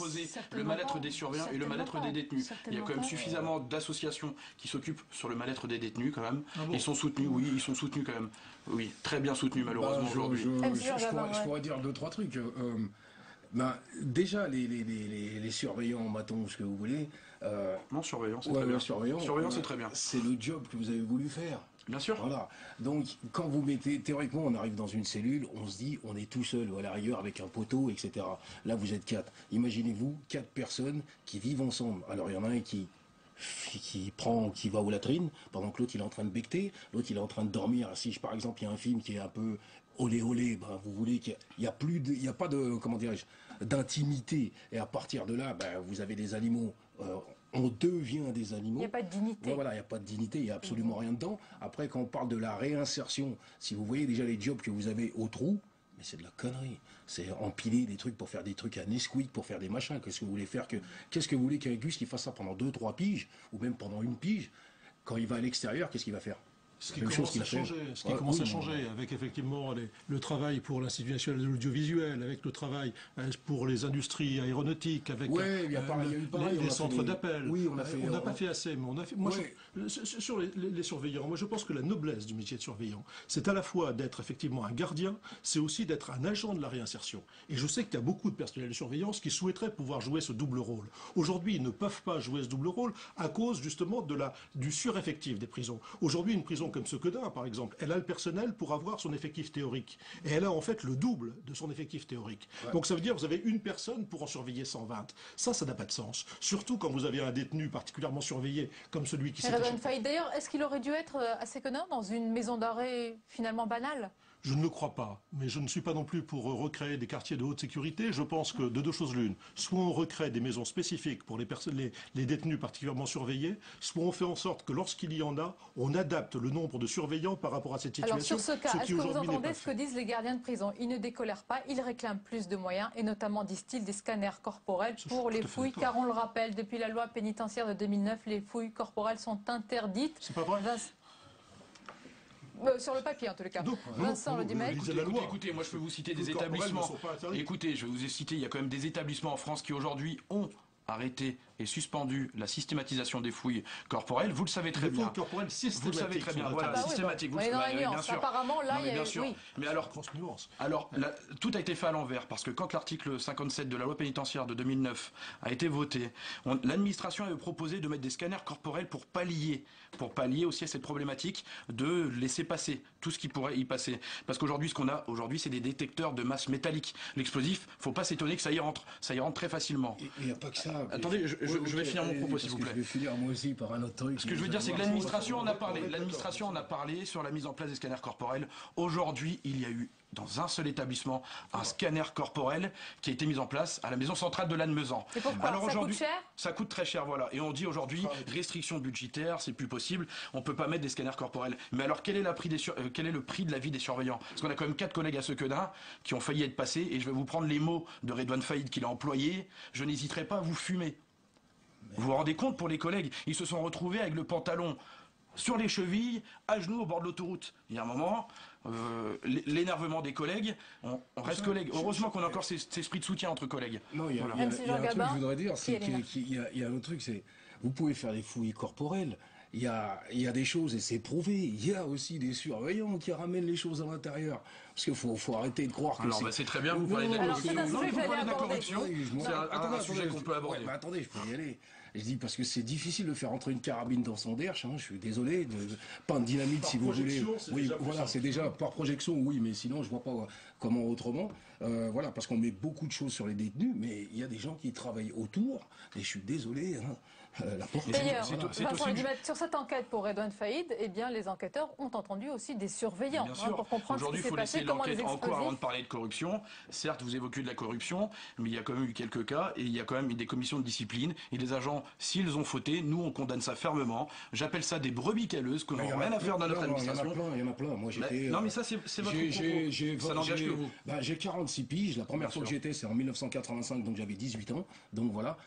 Le mal-être des surveillants et le mal-être des détenus. Il y a quand même suffisamment d'associations qui s'occupent sur le mal-être des détenus quand même. Ils sont soutenus, oui, ils sont soutenus quand même. Oui, très bien soutenus malheureusement aujourd'hui. Je pourrais dire 2-3 trucs. Déjà, les surveillants, matons, ce que vous voulez. Non, surveillants, c'est très bien. Surveillants, c'est très bien. C'est le job que vous avez voulu faire. Bien sûr. Voilà. Donc, quand vous mettez, théoriquement, on arrive dans une cellule, on se dit, on est tout seul, ou à l'arrière, avec un poteau, etc. Là, vous êtes 4. Imaginez-vous 4 personnes qui vivent ensemble. Alors, il y en a un qui va aux latrines, pendant que l'autre il est en train de becter, l'autre il est en train de dormir. Si par exemple il y a un film qui est un peu olé olé, vous voulez qu'il y a pas de, comment dirais-je, d'intimité. Et à partir de là, vous avez des animaux. On devient des animaux. Il n'y a pas de dignité. Voilà, il n'y a pas de dignité, il n'y a absolument rien dedans. Après, quand on parle de la réinsertion, si vous voyez déjà les jobs que vous avez au trou, mais c'est de la connerie. C'est empiler des trucs pour faire des trucs à Nesquik, pour faire des machins. Qu'est-ce que vous voulez faire qu'est-ce que vous voulez qu'un Gus qui fasse ça pendant 2-3 piges, ou même pendant une pige, quand il va à l'extérieur, qu'est-ce qu'il va faire? Ce qui commence à changer avec effectivement le travail pour l'Institut national de l'audiovisuel, avec le travail pour les industries aéronautiques, avec les centres d'appel. Oui, on n'a pas fait assez, mais on a fait. Sur les surveillants, moi je pense que la noblesse du métier de surveillant, c'est à la fois d'être effectivement un gardien, c'est aussi d'être un agent de la réinsertion. Et je sais qu'il y a beaucoup de personnels de surveillance qui souhaiteraient pouvoir jouer ce double rôle. Aujourd'hui, ils ne peuvent pas jouer ce double rôle à cause justement du sureffectif des prisons. Aujourd'hui, une prison comme Sequedin, par exemple, elle a le personnel pour avoir son effectif théorique. Et elle a en fait le double de son effectif théorique. Ouais. Donc ça veut dire que vous avez une personne pour en surveiller 120. Ça n'a pas de sens. Surtout quand vous avez un détenu particulièrement surveillé, comme celui qui s'est... D'ailleurs, est-ce qu'il aurait dû être à Sequedin dans une maison d'arrêt finalement banale ? Je ne le crois pas, mais je ne suis pas non plus pour recréer des quartiers de haute sécurité. Je pense que de deux choses l'une, soit on recrée des maisons spécifiques pour les détenus particulièrement surveillés, soit on fait en sorte que lorsqu'il y en a, on adapte le nombre de surveillants par rapport à cette situation. Alors sur ce cas, est-ce que vous entendez ce que disent les gardiens de prison? Ils ne décolèrent pas, ils réclament plus de moyens, et notamment, disent-ils, des scanners corporels pour les fouilles, car on le rappelle, depuis la loi pénitentiaire de 2009, les fouilles corporelles sont interdites. C'est pas vrai. Sur le papier, en tous les cas. Vincent Ledimel. Écoutez, moi je peux vous citer des établissements. Écoutez, je vais vous citer, il y a quand même des établissements en France qui aujourd'hui ont arrêté ait suspendu la systématisation des fouilles corporelles. Vous le savez très bien. Vous le savez très bien. Voilà, systématique. On est dans la nuance. Apparemment, là, il y a... bien sûr. Oui. Mais alors, tout a été fait à l'envers, parce que quand l'article 57 de la loi pénitentiaire de 2009 a été voté, l'administration avait proposé de mettre des scanners corporels pour pallier aussi à cette problématique de laisser passer tout ce qui pourrait y passer. Parce qu'aujourd'hui, ce qu'on a aujourd'hui, c'est des détecteurs de masse métallique. L'explosif, faut pas s'étonner que ça y rentre très facilement. Il n'y a pas que ça. Attendez, je vais finir mon propos, s'il vous plaît. Je vais finir moi aussi par un autre truc. Ce que je veux dire, c'est que l'administration en a parlé. L'administration en a parlé sur la mise en place des scanners corporels. Aujourd'hui, il y a eu dans un seul établissement un scanner corporel qui a été mis en place à la maison centrale de Lannemezan. Et pourquoi? Alors aujourd'hui, ça coûte cher? Ça coûte très cher, voilà. Et on dit aujourd'hui, restriction budgétaire, c'est plus possible, on peut pas mettre des scanners corporels. Mais alors quel est le prix de la vie des surveillants? Parce qu'on a quand même 4 collègues à Sequedin qui ont failli être passés, et je vais vous prendre les mots de Redouane Faïd qu'il a employés: je n'hésiterai pas à vous fumer. Vous vous rendez compte pour les collègues? Ils se sont retrouvés avec le pantalon sur les chevilles, à genoux au bord de l'autoroute. Il y a un moment, l'énervement des collègues, on reste collègues. Heureusement qu'on a encore cet esprit de soutien entre collègues. Non, il y a un truc que je voudrais dire, c'est qu'il y a un autre truc, c'est vous pouvez faire des fouilles corporelles. Il y a des choses, et c'est prouvé, il y a aussi des surveillants qui ramènent les choses à l'intérieur. Parce qu'il faut arrêter de croire que alors, c'est très bien, vous parlez de la corruption. Non, vous parlez de la corruption. C'est un sujet qu'on peut aborder. Mais attendez, je peux y aller. Je dis parce que c'est difficile de faire entrer une carabine dans son derche, je suis désolé, pas de dynamite si vous voulez. Oui, voilà, c'est déjà par projection, oui, mais sinon je vois pas comment autrement. Voilà, parce qu'on met beaucoup de choses sur les détenus, mais il y a des gens qui travaillent autour, et je suis désolé. D'ailleurs, sur cette enquête pour Redouane Faïd, eh bien, les enquêteurs ont entendu aussi des surveillants pour comprendre ce qui s'est passé, comment les explosifs... Encore avant de parler de corruption, certes, vous évoquez de la corruption, mais il y a quand même eu quelques cas, et il y a quand même eu des commissions de discipline, et les agents, s'ils ont fauté, nous, on condamne ça fermement. J'appelle ça des brebis calleuses, qu'on n'a rien à faire dans notre administration. Il y en a plein. Moi, j'étais... Non, mais ça, c'est votre propos. Ça n'engage que vous. J'ai 46 piges. La première fois que j'étais, c'est en 1985, donc j'avais 18 ans. Donc voilà.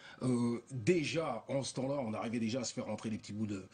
Déjà, en ce temps-là, on arrivait déjà à se faire rentrer des petits bouts de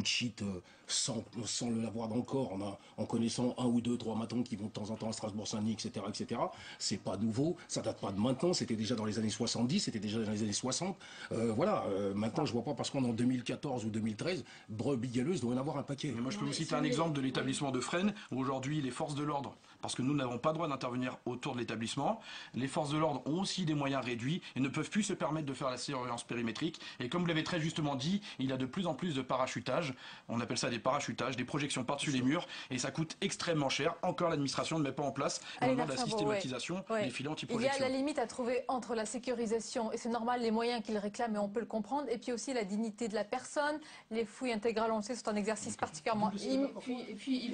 shit sans l'avoir dans le corps, en connaissant 1 ou 2, 3 matons qui vont de temps en temps à Strasbourg-Saint-Denis, etc. C'est pas nouveau, ça date pas de maintenant, c'était déjà dans les années 70, c'était déjà dans les années 60. Voilà, maintenant je vois pas, parce qu'on est en 2014 ou 2013, brebis galeuses doit y en avoir un paquet. Mais moi je peux vous citer un exemple de l'établissement de Fresnes, où aujourd'hui les forces de l'ordre, parce que nous n'avons pas droit d'intervenir autour de l'établissement, les forces de l'ordre ont aussi des moyens réduits et ne peuvent plus se permettre de faire la surveillance périmétrique. Et comme vous l'avez très justement dit, il y a de plus en plus de parachutage, on appelle ça des parachutages, des projections par-dessus les murs, et ça coûte extrêmement cher. Encore l'administration ne met pas en place au moment de la systématisation des filets anti-projection. Il y a la limite à trouver entre la sécurisation, et c'est normal, les moyens qu'ils réclament, et on peut le comprendre, et puis aussi la dignité de la personne. Les fouilles intégrales, on le sait, c'est un exercice particulièrement humiliant qui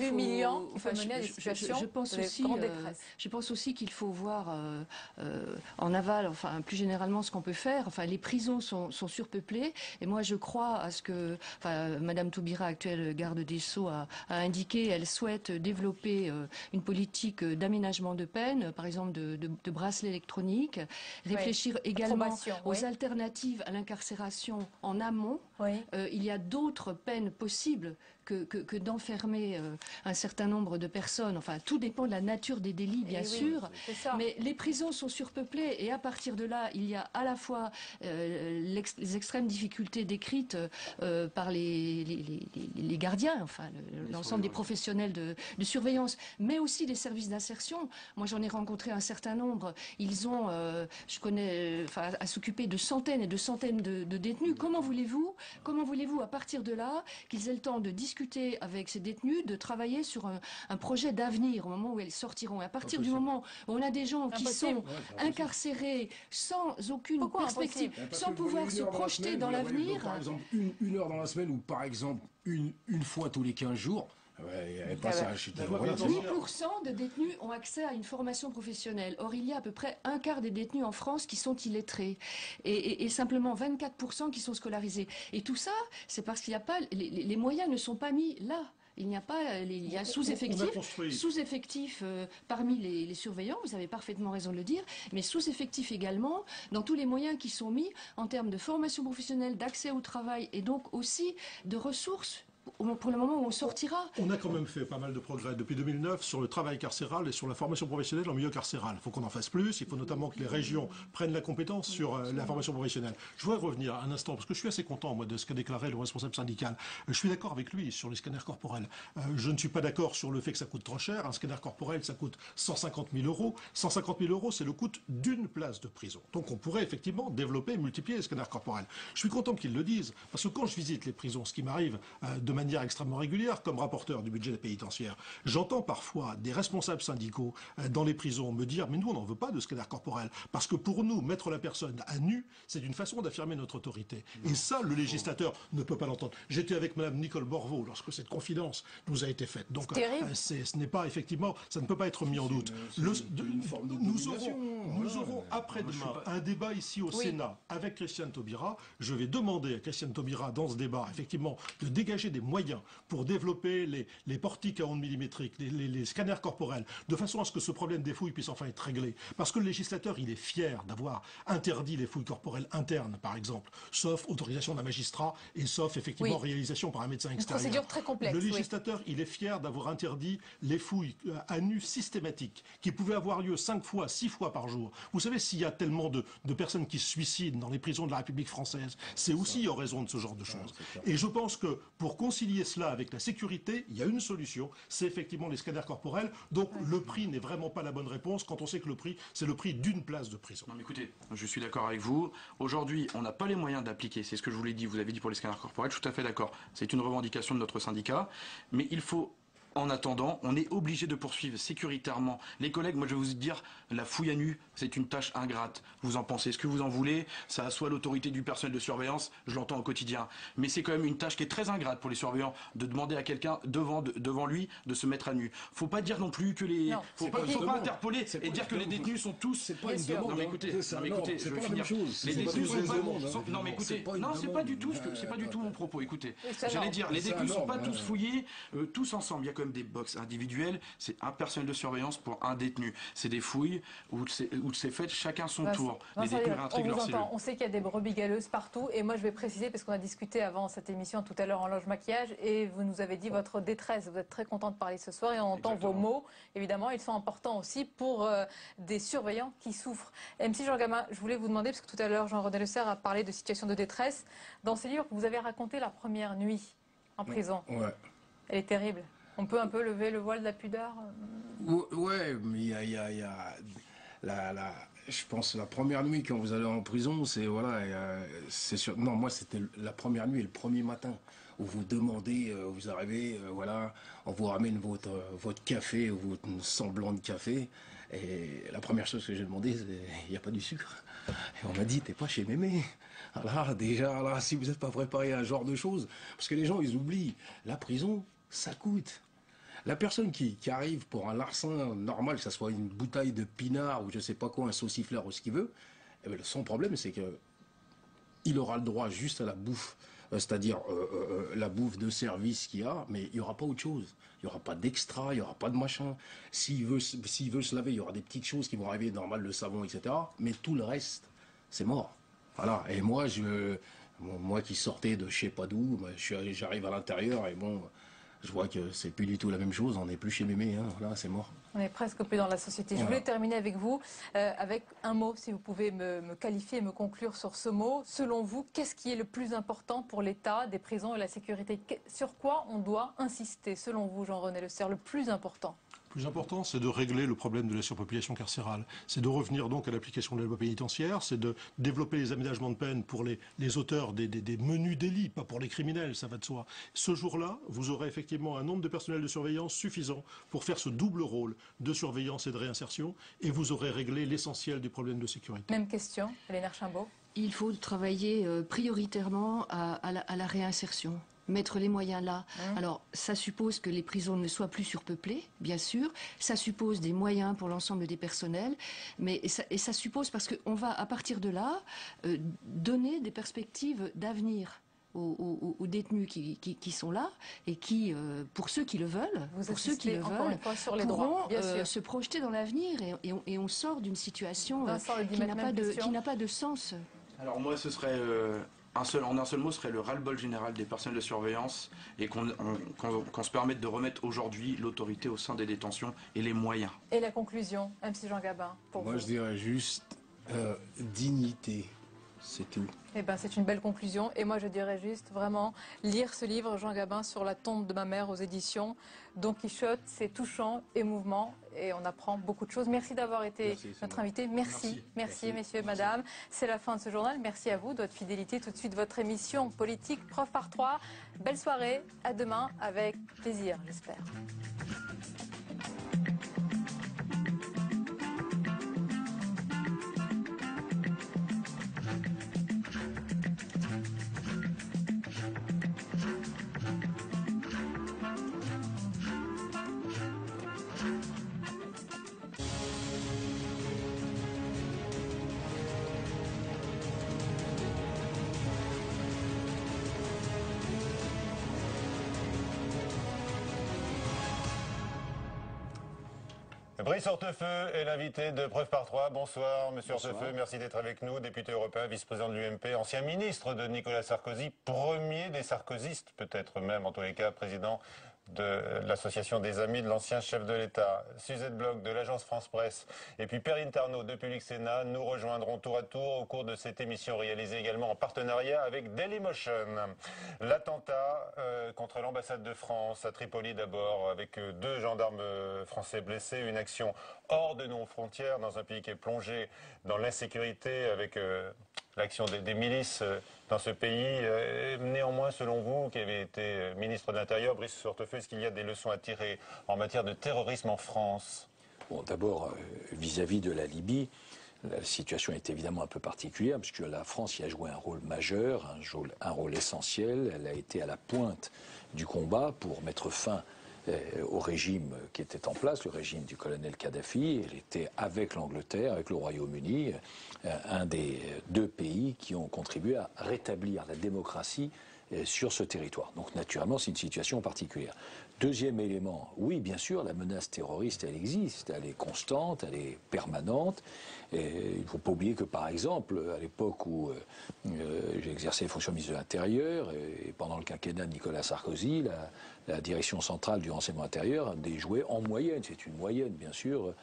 peut mener à des situations je pense aussi qu'il faut voir en aval, enfin plus généralement ce qu'on peut faire. Enfin, les prisons sont surpeuplées, et moi je crois à ce que Madame Taubira, actuelle garde des Sceaux, a indiqué. Elle souhaite développer une politique d'aménagement de peine, par exemple de bracelets électroniques, réfléchir également aux alternatives à l'incarcération en amont. Il y a d'autres peines possibles que d'enfermer un certain nombre de personnes. Enfin, tout dépend de la nature des délits, bien sûr. Mais les prisons sont surpeuplées, et à partir de là, il y a à la fois les extrêmes difficultés décrites par les gardiens, enfin l'ensemble des professionnels de surveillance, mais aussi des services d'insertion. Moi, j'en ai rencontré un certain nombre. Ils ont, je connais, à s'occuper de centaines et de centaines de détenus. Comment voulez-vous, à partir de là, qu'ils aient le temps de discuter avec ces détenus, de travailler sur un projet d'avenir au moment où elles sortiront. Et à partir du moment où on a des gens qui sont incarcérés sans aucune perspective, sans pouvoir se projeter dans l'avenir... Par exemple, une heure dans la semaine, ou par exemple une fois tous les 15 jours, 8% de détenus ont accès à une formation professionnelle. Or, il y a à peu près un quart des détenus en France qui sont illettrés, et simplement 24% qui sont scolarisés. Et tout ça, c'est parce qu'il n'y a pas, les moyens ne sont pas mis là. Il n'y a pas, il y a sous-effectif parmi les surveillants, vous avez parfaitement raison de le dire, mais sous-effectif également dans tous les moyens qui sont mis en termes de formation professionnelle, d'accès au travail, et donc aussi de ressources pour le moment où on sortira. On a quand même fait pas mal de progrès depuis 2009 sur le travail carcéral et sur la formation professionnelle en milieu carcéral. Il faut qu'on en fasse plus, il faut notamment que les régions prennent la compétence sur la formation professionnelle. Je voudrais revenir un instant, parce que je suis assez content moi, de ce qu'a déclaré le responsable syndical. Je suis d'accord avec lui sur les scanners corporels. Je ne suis pas d'accord sur le fait que ça coûte trop cher. Un scanner corporel, ça coûte 150 000 euros. 150 000 euros, c'est le coût d'une place de prison. Donc on pourrait effectivement développer et multiplier les scanners corporels. Je suis content qu'ils le disent, parce que quand je visite les prisons, ce qui m'arrive de manière extrêmement régulière, comme rapporteur du budget pénitentiaire, j'entends parfois des responsables syndicaux dans les prisons me dire « mais nous, on n'en veut pas de scanner corporel, parce que pour nous, mettre la personne à nu, c'est une façon d'affirmer notre autorité. » Et ça, le législateur ne peut pas l'entendre. J'étais avec Mme Nicole Borvo lorsque cette confidence nous a été faite. Donc, ce n'est pas, effectivement, ça ne peut pas être mis en doute. Nous aurons après-demain un débat ici au Sénat avec Christiane Taubira. Je vais demander à Christiane Taubira, dans ce débat, effectivement, de dégager des moyens pour développer les portiques à ondes millimétriques, les scanners corporels, de façon à ce que ce problème des fouilles puisse enfin être réglé. Parce que le législateur, il est fier d'avoir interdit les fouilles corporelles internes, par exemple, sauf autorisation d'un magistrat et sauf, effectivement, réalisation par un médecin extérieur. Une procédure très complexe. Le législateur, il est fier d'avoir interdit les fouilles à nu systématiques, qui pouvaient avoir lieu 5 fois, 6 fois par jour. Vous savez, s'il y a tellement de personnes qui se suicident dans les prisons de la République française, c'est aussi en raison de ce genre de choses. Et je pense que pour concilier cela avec la sécurité, il y a une solution, c'est effectivement les scanners corporels. Donc le prix n'est vraiment pas la bonne réponse quand on sait que le prix, c'est le prix d'une place de prison. Non mais écoutez, je suis d'accord avec vous. Aujourd'hui, on n'a pas les moyens d'appliquer, c'est ce que je vous l'ai dit, vous avez dit pour les scanners corporels, je suis tout à fait d'accord. C'est une revendication de notre syndicat, mais il faut... En attendant, on est obligé de poursuivre sécuritairement. Les collègues, moi je vais vous dire, la fouille à nu, c'est une tâche ingrate. Vous en pensez ce que vous en voulez, ça assoit l'autorité du personnel de surveillance, je l'entends au quotidien. Mais c'est quand même une tâche qui est très ingrate pour les surveillants, de demander à quelqu'un devant lui de se mettre à nu. Faut pas dire non plus que les... Faut pas interpeller et dire que les détenus sont tous... C'est pas une demande. Non mais écoutez, je vais finir. Les détenus sont pas... Non mais écoutez, non c'est pas du tout mon propos, écoutez. J'allais dire, les détenus sont pas tous fouillés, tous ensemble. Il y a quand même des box individuelles, c'est un personnel de surveillance pour un détenu. C'est des fouilles où c'est fait chacun son tour. Les détenus réintégrent leur cellule. On sait qu'il y a des brebis galeuses partout et moi je vais préciser, parce qu'on a discuté avant cette émission tout à l'heure en loge maquillage et vous nous avez dit votre détresse. Vous êtes très content de parler ce soir et on entend vos mots. Évidemment, ils sont importants aussi pour des surveillants qui souffrent. MC Jean Gama, je voulais vous demander, parce que tout à l'heure Jean-René Le Serre a parlé de situation de détresse. Dans ces livres, vous avez raconté la première nuit en prison. Ouais. Elle est terrible. On peut un peu lever le voile de la pudeur? Ouais, mais il y a je pense la première nuit quand vous allez en prison, c'est voilà, c'est sûr. Non, moi c'était la première nuit et le premier matin où vous demandez, vous arrivez, voilà, on vous ramène votre café ou votre semblant de café. Et la première chose que j'ai demandé, c'est il n'y a pas du sucre. Et on m'a dit, t'es pas chez Mémé. Alors déjà, là, si vous n'êtes pas préparé à ce genre de choses, parce que les gens, ils oublient, la prison, ça coûte. La personne qui arrive pour un larcin normal, que ce soit une bouteille de pinard ou je sais pas quoi, un saucifleur ou ce qu'il veut, eh bien, son problème, c'est qu'il aura le droit juste à la bouffe, c'est-à-dire la bouffe de service qu'il y a, mais il n'y aura pas autre chose. Il n'y aura pas d'extra, il n'y aura pas de machin. S'il veut se laver, il y aura des petites choses qui vont arriver, normal, le savon, etc. Mais tout le reste, c'est mort. Voilà. Et moi, moi qui sortais de je sais pas d'où, j'arrive à l'intérieur et bon... Je vois que c'est plus du tout la même chose, on n'est plus chez Mémé, hein. Là c'est mort. On est presque plus dans la société. Je voulais terminer avec vous, avec un mot, si vous pouvez me qualifier et me conclure sur ce mot. Selon vous, qu'est-ce qui est le plus important pour l'État, des prisons et la sécurité? Sur quoi on doit insister, selon vous, Jean-René Le Serre, le plus important? Le plus important, c'est de régler le problème de la surpopulation carcérale. C'est de revenir donc à l'application de la loi pénitentiaire, c'est de développer les aménagements de peine pour les auteurs des menus délits, pas pour les criminels, ça va de soi. Ce jour-là, vous aurez effectivement un nombre de personnels de surveillance suffisant pour faire ce double rôle de surveillance et de réinsertion, et vous aurez réglé l'essentiel du problème de sécurité. Même question, Hélène Archambault. Il faut travailler prioritairement à la réinsertion. Mettre les moyens là. Alors, ça suppose que les prisons ne soient plus surpeuplées, bien sûr. Ça suppose des moyens pour l'ensemble des personnels. Et ça suppose, parce qu'on va, à partir de là, donner des perspectives d'avenir aux détenus qui sont là et qui, pour ceux qui le veulent, pourront se projeter dans l'avenir et on sort d'une situation qui n'a pas de sens. Alors moi, ce serait en un seul mot, serait le ras-le-bol général des personnels de surveillance et qu'on se permette de remettre aujourd'hui l'autorité au sein des détentions et les moyens. Et la conclusion, MC Jean Gabin, pour vous? Moi, je dirais juste dignité, c'est tout. Eh ben, c'est une belle conclusion. Et moi, je dirais juste vraiment lire ce livre, Jean Gabin, sur la tombe de ma mère aux éditions Don Quichotte. C'est touchant, émouvant et on apprend beaucoup de choses. Merci d'avoir été notre invité. Merci, messieurs, madame. C'est la fin de ce journal. Merci à vous de votre fidélité. Tout de suite, votre émission politique Preuve par 3. Belle soirée. À demain avec plaisir, j'espère. Brice Hortefeux est l'invité de Preuve par 3. Bonsoir, monsieur Hortefeux. Merci d'être avec nous. Député européen, vice-président de l'UMP, ancien ministre de Nicolas Sarkozy, premier des sarkozystes, peut-être même, en tous les cas, président de l'association des amis de l'ancien chef de l'État. Suzette Bloch de l'agence France Presse et puis Perrine Tarnaud de Public Sénat nous rejoindront tour à tour au cours de cette émission réalisée également en partenariat avec Dailymotion. L'attentat contre l'ambassade de France à Tripoli d'abord avec 2 gendarmes français blessés, une action hors de nos frontières dans un pays qui est plongé dans l'insécurité avec l'action des milices dans ce pays. Néanmoins, selon vous, qui avez été ministre de l'Intérieur, Brice Hortefeux, est-ce qu'il y a des leçons à tirer en matière de terrorisme en France? Bon, d'abord, vis-à-vis de la Libye, la situation est évidemment un peu particulière, puisque la France y a joué un rôle majeur, un rôle essentiel. Elle a été à la pointe du combat pour mettre fin au régime qui était en place, le régime du colonel Kadhafi. Elle était avec l'Angleterre, avec le Royaume-Uni, un des 2 pays qui ont contribué à rétablir la démocratie sur ce territoire. Donc naturellement, c'est une situation particulière. Deuxième élément, oui, bien sûr, la menace terroriste, elle existe, elle est constante, elle est permanente. Et il ne faut pas oublier que, par exemple, à l'époque où j'ai exercé les fonctions de ministre de l'Intérieur, et pendant le quinquennat de Nicolas Sarkozy, la direction centrale du renseignement intérieur déjouait en moyenne, c'est une moyenne bien sûr,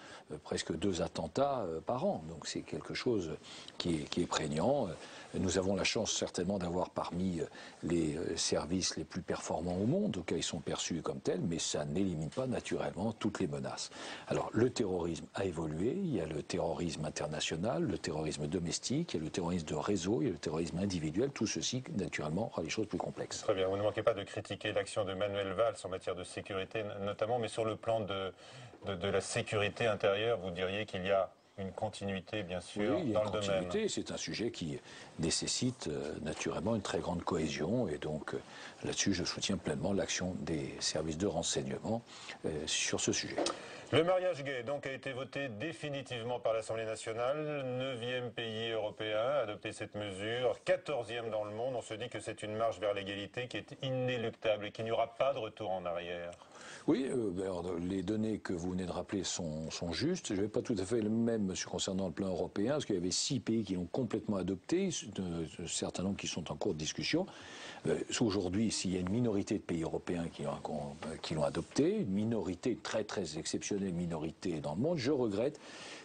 presque 2 attentats par an. Donc c'est quelque chose qui est prégnant. Nous avons la chance certainement d'avoir parmi les services les plus performants au monde, auxquels ils sont perçus comme tels, mais ça n'élimine pas naturellement toutes les menaces. Alors le terrorisme a évolué, il y a le terrorisme international, le terrorisme domestique, il y a le terrorisme de réseau, il y a le terrorisme individuel, tout ceci naturellement rend les choses plus complexes. Très bien, vous ne manquez pas de critiquer l'action de Manuel Valls en matière de sécurité notamment, mais sur le plan de la sécurité intérieure, vous diriez qu'il y a une continuité, bien sûr, oui, dans le domaine. C'est un sujet qui nécessite naturellement une très grande cohésion et donc là-dessus, je soutiens pleinement l'action des services de renseignement sur ce sujet. Le mariage gay donc a été voté définitivement par l'Assemblée nationale, 9e pays européen à adopter cette mesure, 14e dans le monde. On se dit que c'est une marche vers l'égalité qui est inéluctable et qu'il n'y aura pas de retour en arrière. Oui, alors, les données que vous venez de rappeler sont justes. Je ne vais pas tout à fait le même concernant le plan européen, parce qu'il y avait 6 pays qui l'ont complètement adopté, un certain nombre qui sont en cours de discussion. Aujourd'hui, s'il y a une minorité de pays européens qui l'ont adopté, une minorité, très très exceptionnelle minorité dans le monde, je regrette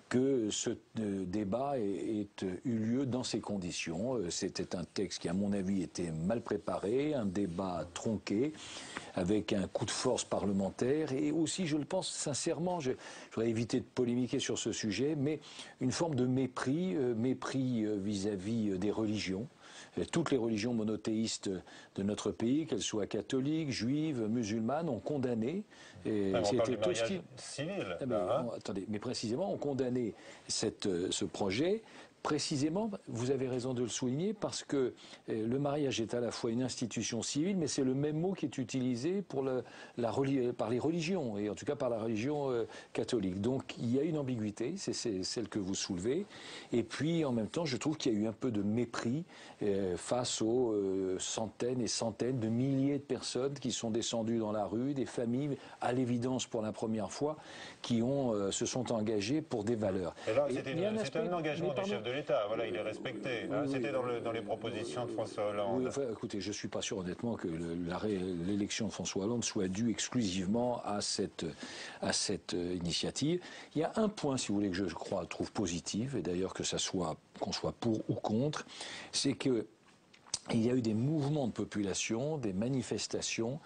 que ce débat ait eu lieu dans ces conditions. C'était un texte qui, à mon avis, était mal préparé, un débat tronqué, avec un coup de force parlementaire, et aussi, je le pense sincèrement, je voudrais éviter de polémiquer sur ce sujet, mais une forme de mépris vis-à-vis des religions. Toutes les religions monothéistes de notre pays, qu'elles soient catholiques, juives, musulmanes, ont condamné. On parle du mariage civil. Attendez, mais précisément, ont condamné ce projet. Précisément, vous avez raison de le souligner, parce que le mariage est à la fois une institution civile, mais c'est le même mot qui est utilisé par les religions, et en tout cas par la religion catholique. Donc il y a une ambiguïté, c'est celle que vous soulevez, et puis en même temps je trouve qu'il y a eu un peu de mépris face aux centaines et centaines de milliers de personnes qui sont descendues dans la rue, des familles, à l'évidence pour la première fois, qui se sont engagées pour des valeurs. Et là, c'est un engagement du chef de l'État. l'État. Voilà, il est respecté. Hein. C'était dans les propositions de François Hollande. Oui, enfin, écoutez, je ne suis pas sûr honnêtement que l'élection de François Hollande soit due exclusivement à cette initiative. Il y a un point, si vous voulez, que je trouve positif, et d'ailleurs qu'on soit pour ou contre, c'est que il y a eu des mouvements de population, des manifestations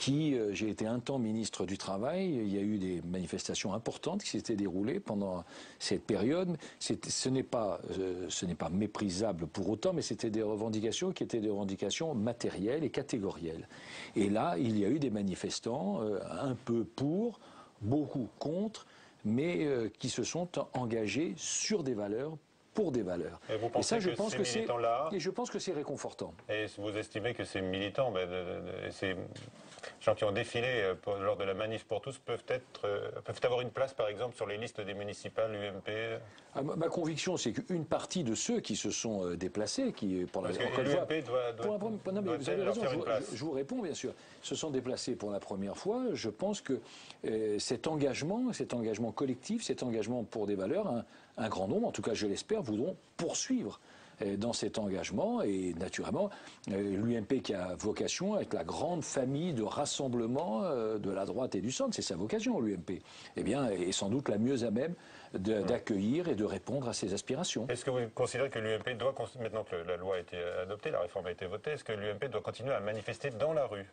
j'ai été un temps ministre du Travail, il y a eu des manifestations importantes qui s'étaient déroulées pendant cette période. Ce n'est pas méprisable pour autant, mais c'était des revendications qui étaient des revendications matérielles et catégorielles. Et là, il y a eu des manifestants, un peu pour, beaucoup contre, mais qui se sont engagés sur des valeurs, pour des valeurs. Et vous pensez que ces militants-là... Et je pense que c'est réconfortant. Et vous estimez que ces militants, ces gens qui ont défilé lors de la manif pour tous, peuvent avoir une place, par exemple, sur les listes des municipales UMP? Ma conviction, c'est qu'une partie de ceux qui se sont déplacés, Parce que l'UMP vous avez raison, je vous réponds bien sûr, se sont déplacés pour la première fois. Je pense que cet engagement collectif, cet engagement pour des valeurs, un grand nombre, en tout cas je l'espère, voudront poursuivre dans cet engagement. Et naturellement, l'UMP qui a vocation à être la grande famille de rassemblement de la droite et du centre, c'est sa vocation, l'UMP, eh bien, est sans doute la mieux à même d'accueillir et de répondre à ses aspirations. Est-ce que vous considérez que l'UMP doit, maintenant que la loi a été adoptée, la réforme a été votée, est-ce que l'UMP doit continuer à manifester dans la rue ?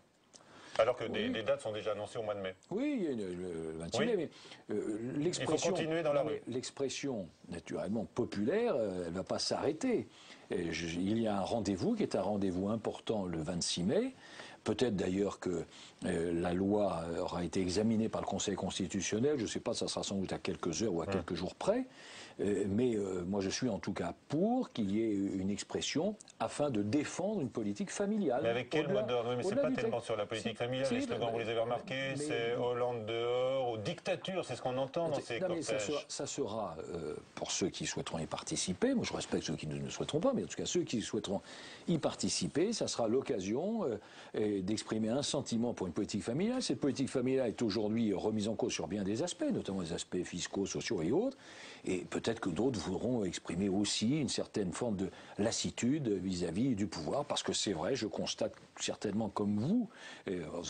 Alors que des dates sont déjà annoncées au mois de mai. Oui, il y a le 26 mai, mais l'expression... Il faut continuer dans la rue. L'expression, naturellement, populaire, elle ne va pas s'arrêter. Il y a un rendez-vous qui est un rendez-vous important le 26 mai. Peut-être d'ailleurs que la loi aura été examinée par le Conseil constitutionnel. Je ne sais pas, ça sera sans doute à quelques heures ou à quelques jours près. Mais moi, je suis en tout cas pour qu'il y ait une expression afin de défendre une politique familiale. Mais avec quel mot d'ordre? Oui, mais ce n'est pas tellement sur la politique familiale. Les slogans, vous les avez remarqués, c'est Hollande dehors, ou dictature, c'est ce qu'on entend dans ces cortèges. Ça sera, pour ceux qui souhaiteront y participer, moi je respecte ceux qui ne souhaiteront pas, mais en tout cas ceux qui souhaiteront y participer, ça sera l'occasion d'exprimer un sentiment pour une politique familiale. Cette politique familiale est aujourd'hui remise en cause sur bien des aspects, notamment les aspects fiscaux, sociaux et autres. Et peut-être que d'autres voudront exprimer aussi une certaine forme de lassitude vis-à-vis du pouvoir, parce que c'est vrai, je constate certainement comme vous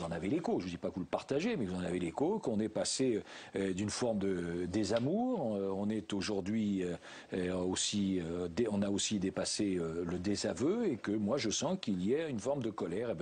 en avez l'écho, je ne dis pas que vous le partagez, mais vous en avez l'écho, qu'on est passé d'une forme de désamour, on est aujourd'hui on a aussi dépassé le désaveu, et que moi je sens qu'il y a une forme de colère,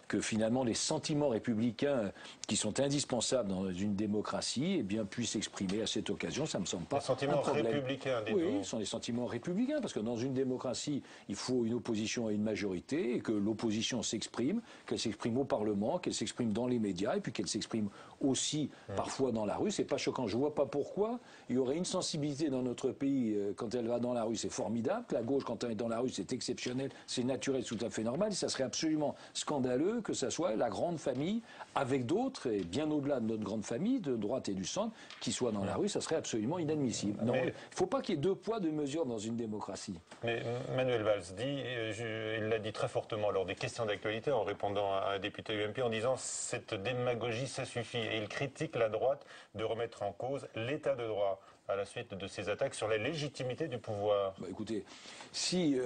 que finalement les sentiments républicains qui sont indispensables dans une démocratie puissent s'exprimer à cette occasion. Ça me semble pas un problème. Républicains, oui, ce sont des sentiments républicains, parce que dans une démocratie, il faut une opposition et une majorité, et que l'opposition s'exprime, qu'elle s'exprime au Parlement, qu'elle s'exprime dans les médias, et puis qu'elle s'exprime aussi parfois dans la rue. C'est pas choquant. Je vois pas pourquoi il y aurait une sensibilité dans notre pays quand elle va dans la rue, c'est formidable. La gauche, quand elle est dans la rue, c'est exceptionnel, c'est naturel, c'est tout à fait normal. Et ça serait absolument scandaleux que ça soit la grande famille avec d'autres, et bien au-delà de notre grande famille, de droite et du centre, qui soit dans la rue. Ça serait absolument inadmissible. Non, il ne faut pas qu'il y ait deux poids, deux mesures dans une démocratie. Mais Manuel Valls il l'a dit très fortement lors des questions d'actualité en répondant à un député UMP en disant cette démagogie, ça suffit. Et il critique la droite de remettre en cause l'état de droit à la suite de ces attaques sur la légitimité du pouvoir. Écoutez, si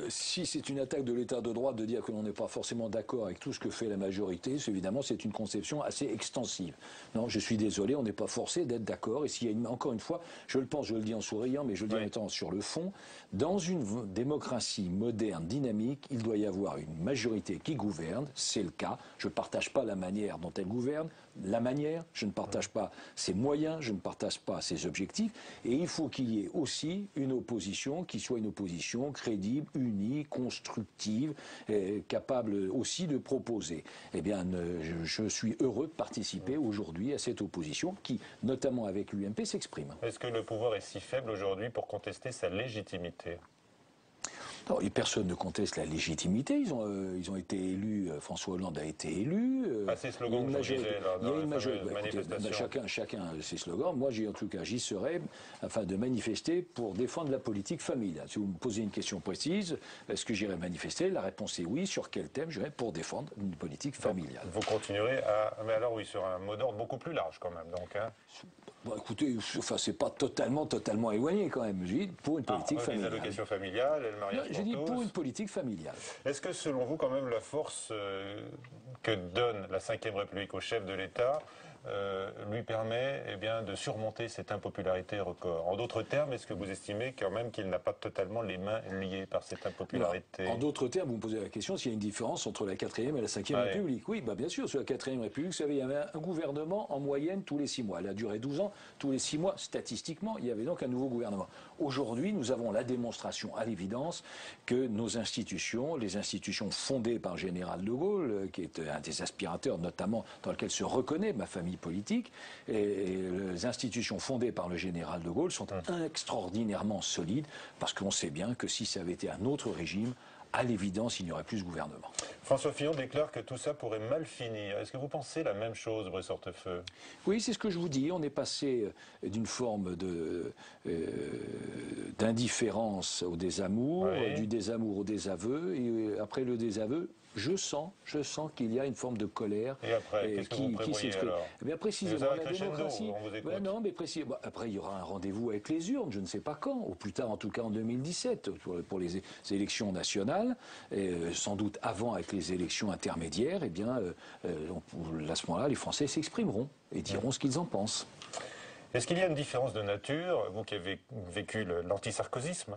c'est une attaque de l'état de droit de dire que l'on n'est pas forcément d'accord avec tout ce que fait la majorité, évidemment c'est une conception assez extensive. Non, je suis désolé, on n'est pas forcé d'être d'accord. Et s'il y a encore une fois, je le pense, je le dis en souriant, mais je le dis en étant sur le fond, dans une démocratie moderne, dynamique, il doit y avoir une majorité qui gouverne, c'est le cas. Je ne partage pas la manière dont elle gouverne, je ne partage pas ses moyens, je ne partage pas ses objectifs, et il faut qu'il y ait aussi une opposition qui soit une opposition crédible, unie, constructive, capable aussi de proposer. Eh bien, je suis heureux de participer aujourd'hui à cette opposition qui, notamment avec l'UMP, s'exprime. Est-ce que le pouvoir est si faible aujourd'hui pour contester sa légitimité ? Non, personne ne conteste la légitimité. Ils ont été élus. François Hollande a été élu. Ces slogans que je disais dans la fameuse manifestation. Chacun a ses slogans. Moi, en tout cas, j'y serai afin de manifester pour défendre la politique familiale. Si vous me posez une question précise, est-ce que j'irai manifester? La réponse est oui. Sur quel thème? J'irai pour défendre une politique familiale. Vous continuerez mais alors oui, sur un mot d'ordre beaucoup plus large quand même. Donc, Bon, écoutez, enfin, c'est pas totalement éloigné quand même. Je dis pour une politique familiale. Les allocations familiales et le mariage pour tous. Je dis pour une politique familiale. Est-ce que selon vous, quand même, la force que donne la Ve République au chef de l'État lui permet de surmonter cette impopularité record? En d'autres termes, est-ce que vous estimez quand même qu'il n'a pas totalement les mains liées par cette impopularité? En d'autres termes, vous me posez la question s'il y a une différence entre la 4e et la 5e République. Oui, bien sûr, sur la 4e République, vous savez, il y avait un gouvernement en moyenne tous les 6 mois. Elle a duré 12 ans, tous les 6 mois, statistiquement, il y avait donc un nouveau gouvernement. Aujourd'hui, nous avons la démonstration à l'évidence que nos institutions, les institutions fondées par le général de Gaulle, qui est un des aspirateurs notamment dans lequel se reconnaît ma famille politique, et les institutions fondées par le général de Gaulle sont extraordinairement solides, parce qu'on sait bien que si ça avait été un autre régime, à l'évidence, il n'y aurait plus ce gouvernement. François Fillon déclare que tout ça pourrait mal finir. Est-ce que vous pensez la même chose, Brice Hortefeux? Oui, c'est ce que je vous dis. On est passé d'une forme d'indifférence au désamour, du désamour au désaveu, et après le désaveu, je sens qu'il y a une forme de colère. Et après, qu'est-ce que vous prévoyez alors? Eh bien, précisément, la démocratie. Non, mais précisément. Après, il y aura un rendez-vous avec les urnes, je ne sais pas quand, au plus tard, en tout cas en 2017, pour les élections nationales, sans doute avant avec les élections intermédiaires. Eh bien, à ce moment-là, les Français s'exprimeront et diront ce qu'ils en pensent. Est-ce qu'il y a une différence de nature, vous qui avez vécu l'antisarkozisme,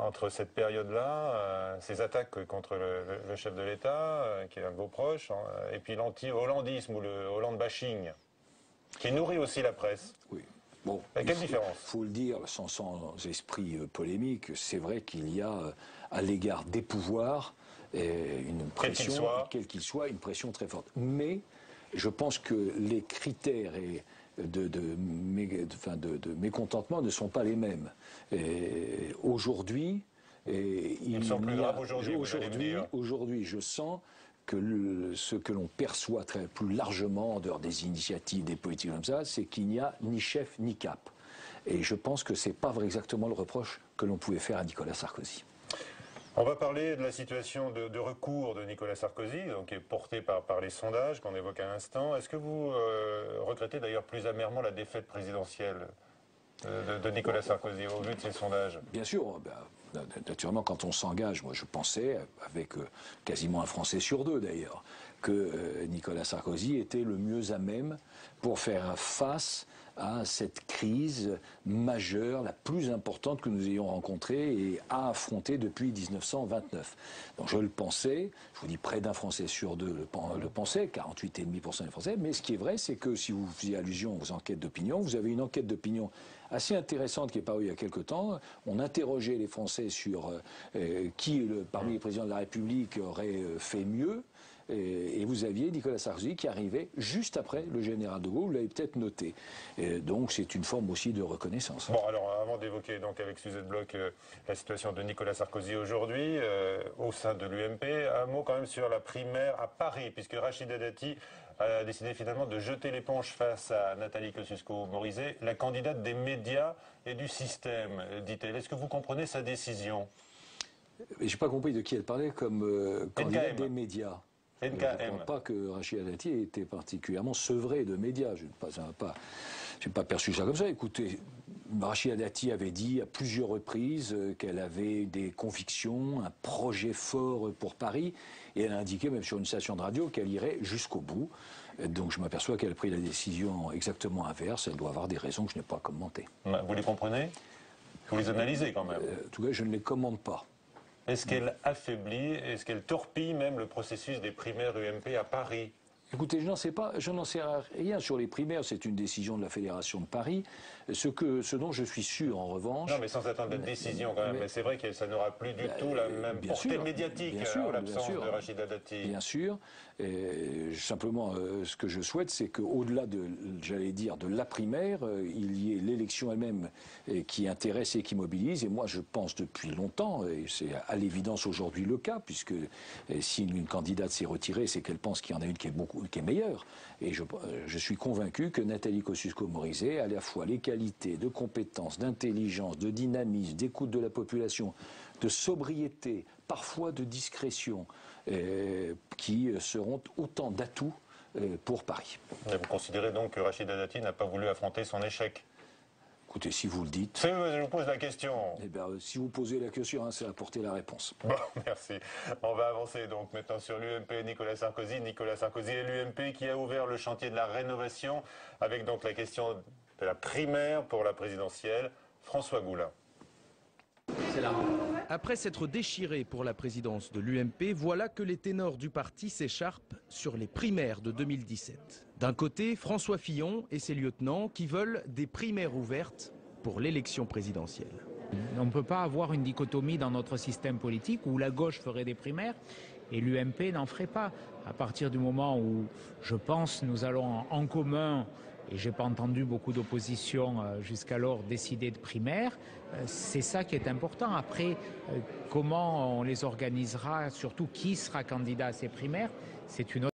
entre cette période-là, ces attaques contre le chef de l'État, qui est un de vos proches, et puis l'anti-hollandisme ou le Hollande-bashing, qui nourrit aussi la presse? Oui. Bon, quelle différence? Il faut le dire, sans esprit polémique, c'est vrai qu'il y a à l'égard des pouvoirs une pression, quel qu'il soit, une pression très forte. Mais je pense que les critères de mécontentement ne sont pas les mêmes. Aujourd'hui, aujourd'hui, je sens que ce que l'on perçoit très plus largement en dehors des initiatives, des politiques comme ça, c'est qu'il n'y a ni chef ni cap. Et je pense que c'est pas exactement le reproche que l'on pouvait faire à Nicolas Sarkozy. On va parler de la situation de recours de Nicolas Sarkozy, donc, qui est portée par les sondages qu'on évoque à l'instant. Est-ce que vous regrettez d'ailleurs plus amèrement la défaite présidentielle de Nicolas Sarkozy au vu de ces sondages? Bien sûr. Naturellement, quand on s'engage, moi je pensais, avec quasiment un Français sur deux d'ailleurs, que Nicolas Sarkozy était le mieux à même pour faire face à cette crise majeure, la plus importante que nous ayons rencontrée et à affronter depuis 1929. Donc je le pensais, je vous dis près d'un Français sur deux le pensait, 48,5% des Français, mais ce qui est vrai, c'est que si vous faisiez allusion aux enquêtes d'opinion, vous avez une enquête d'opinion assez intéressante qui est parue il y a quelque temps. On interrogeait les Français sur qui, parmi les présidents de la République, aurait fait mieux. Et vous aviez Nicolas Sarkozy qui arrivait juste après le général de Gaulle, vous l'avez peut-être noté. Donc c'est une forme aussi de reconnaissance. Bon, alors avant d'évoquer donc avec Suzette Bloch la situation de Nicolas Sarkozy aujourd'hui au sein de l'UMP, un mot quand même sur la primaire à Paris, puisque Rachida Dati a décidé finalement de jeter l'éponge face à Nathalie Kosciusko-Morizet, la candidate des médias et du système, dit-elle. Est-ce que vous comprenez sa décision? Je n'ai pas compris de qui elle parlait comme candidate des médias. NKM. Je ne crois pas que Rachida Dati était particulièrement sevrée de médias. Je n'ai pas perçu ça comme ça. Écoutez, Rachida Dati avait dit à plusieurs reprises qu'elle avait des convictions, un projet fort pour Paris, et elle a indiqué même sur une station de radio qu'elle irait jusqu'au bout. Donc je m'aperçois qu'elle a pris la décision exactement inverse. Elle doit avoir des raisons que je n'ai pas commentées. Vous les comprenez? Vous les analysez quand même? En tout cas, je ne les commande pas. Est-ce qu'elle affaiblit, est-ce qu'elle torpille même le processus des primaires UMP à Paris? Écoutez, je n'en sais rien sur les primaires, c'est une décision de la Fédération de Paris. Ce dont je suis sûr, en revanche... Non, mais sans attendre la décision quand même. Mais c'est vrai que ça n'aura plus du tout la même portée médiatique en l'absence de Rachida Dati. Bien sûr. Simplement, ce que je souhaite, c'est qu'au-delà de, j'allais dire, de la primaire, il y ait l'élection elle-même qui intéresse et qui mobilise. Et moi, je pense depuis longtemps, et c'est à l'évidence aujourd'hui le cas, puisque si une candidate s'est retirée, c'est qu'elle pense qu'il y en a une qui est meilleure. Et je suis convaincu que Nathalie Kosciusko-Morizet a à la fois les qualités de compétences, d'intelligence, de dynamisme, d'écoute de la population, de sobriété, parfois de discrétion, qui seront autant d'atouts pour Paris. Et vous considérez donc que Rachida Dati n'a pas voulu affronter son échec? Écoutez, si vous le dites... Je vous pose la question. Eh bien, si vous posez la question, hein, c'est apporter la réponse. Bon, merci. On va avancer donc maintenant sur l'UMP, Nicolas Sarkozy. Nicolas Sarkozy et l'UMP qui a ouvert le chantier de la rénovation avec donc la question de la primaire pour la présidentielle. François Goulin. Après s'être déchiré pour la présidence de l'UMP, voilà que les ténors du parti s'écharpent sur les primaires de 2017. D'un côté, François Fillon et ses lieutenants qui veulent des primaires ouvertes pour l'élection présidentielle. On ne peut pas avoir une dichotomie dans notre système politique où la gauche ferait des primaires et l'UMP n'en ferait pas. À partir du moment où, je pense, nous allons en commun, et je n'ai pas entendu beaucoup d'opposition jusqu'alors, décider de primaires, c'est ça qui est important. Après, comment on les organisera, surtout qui sera candidat à ces primaires, c'est une autre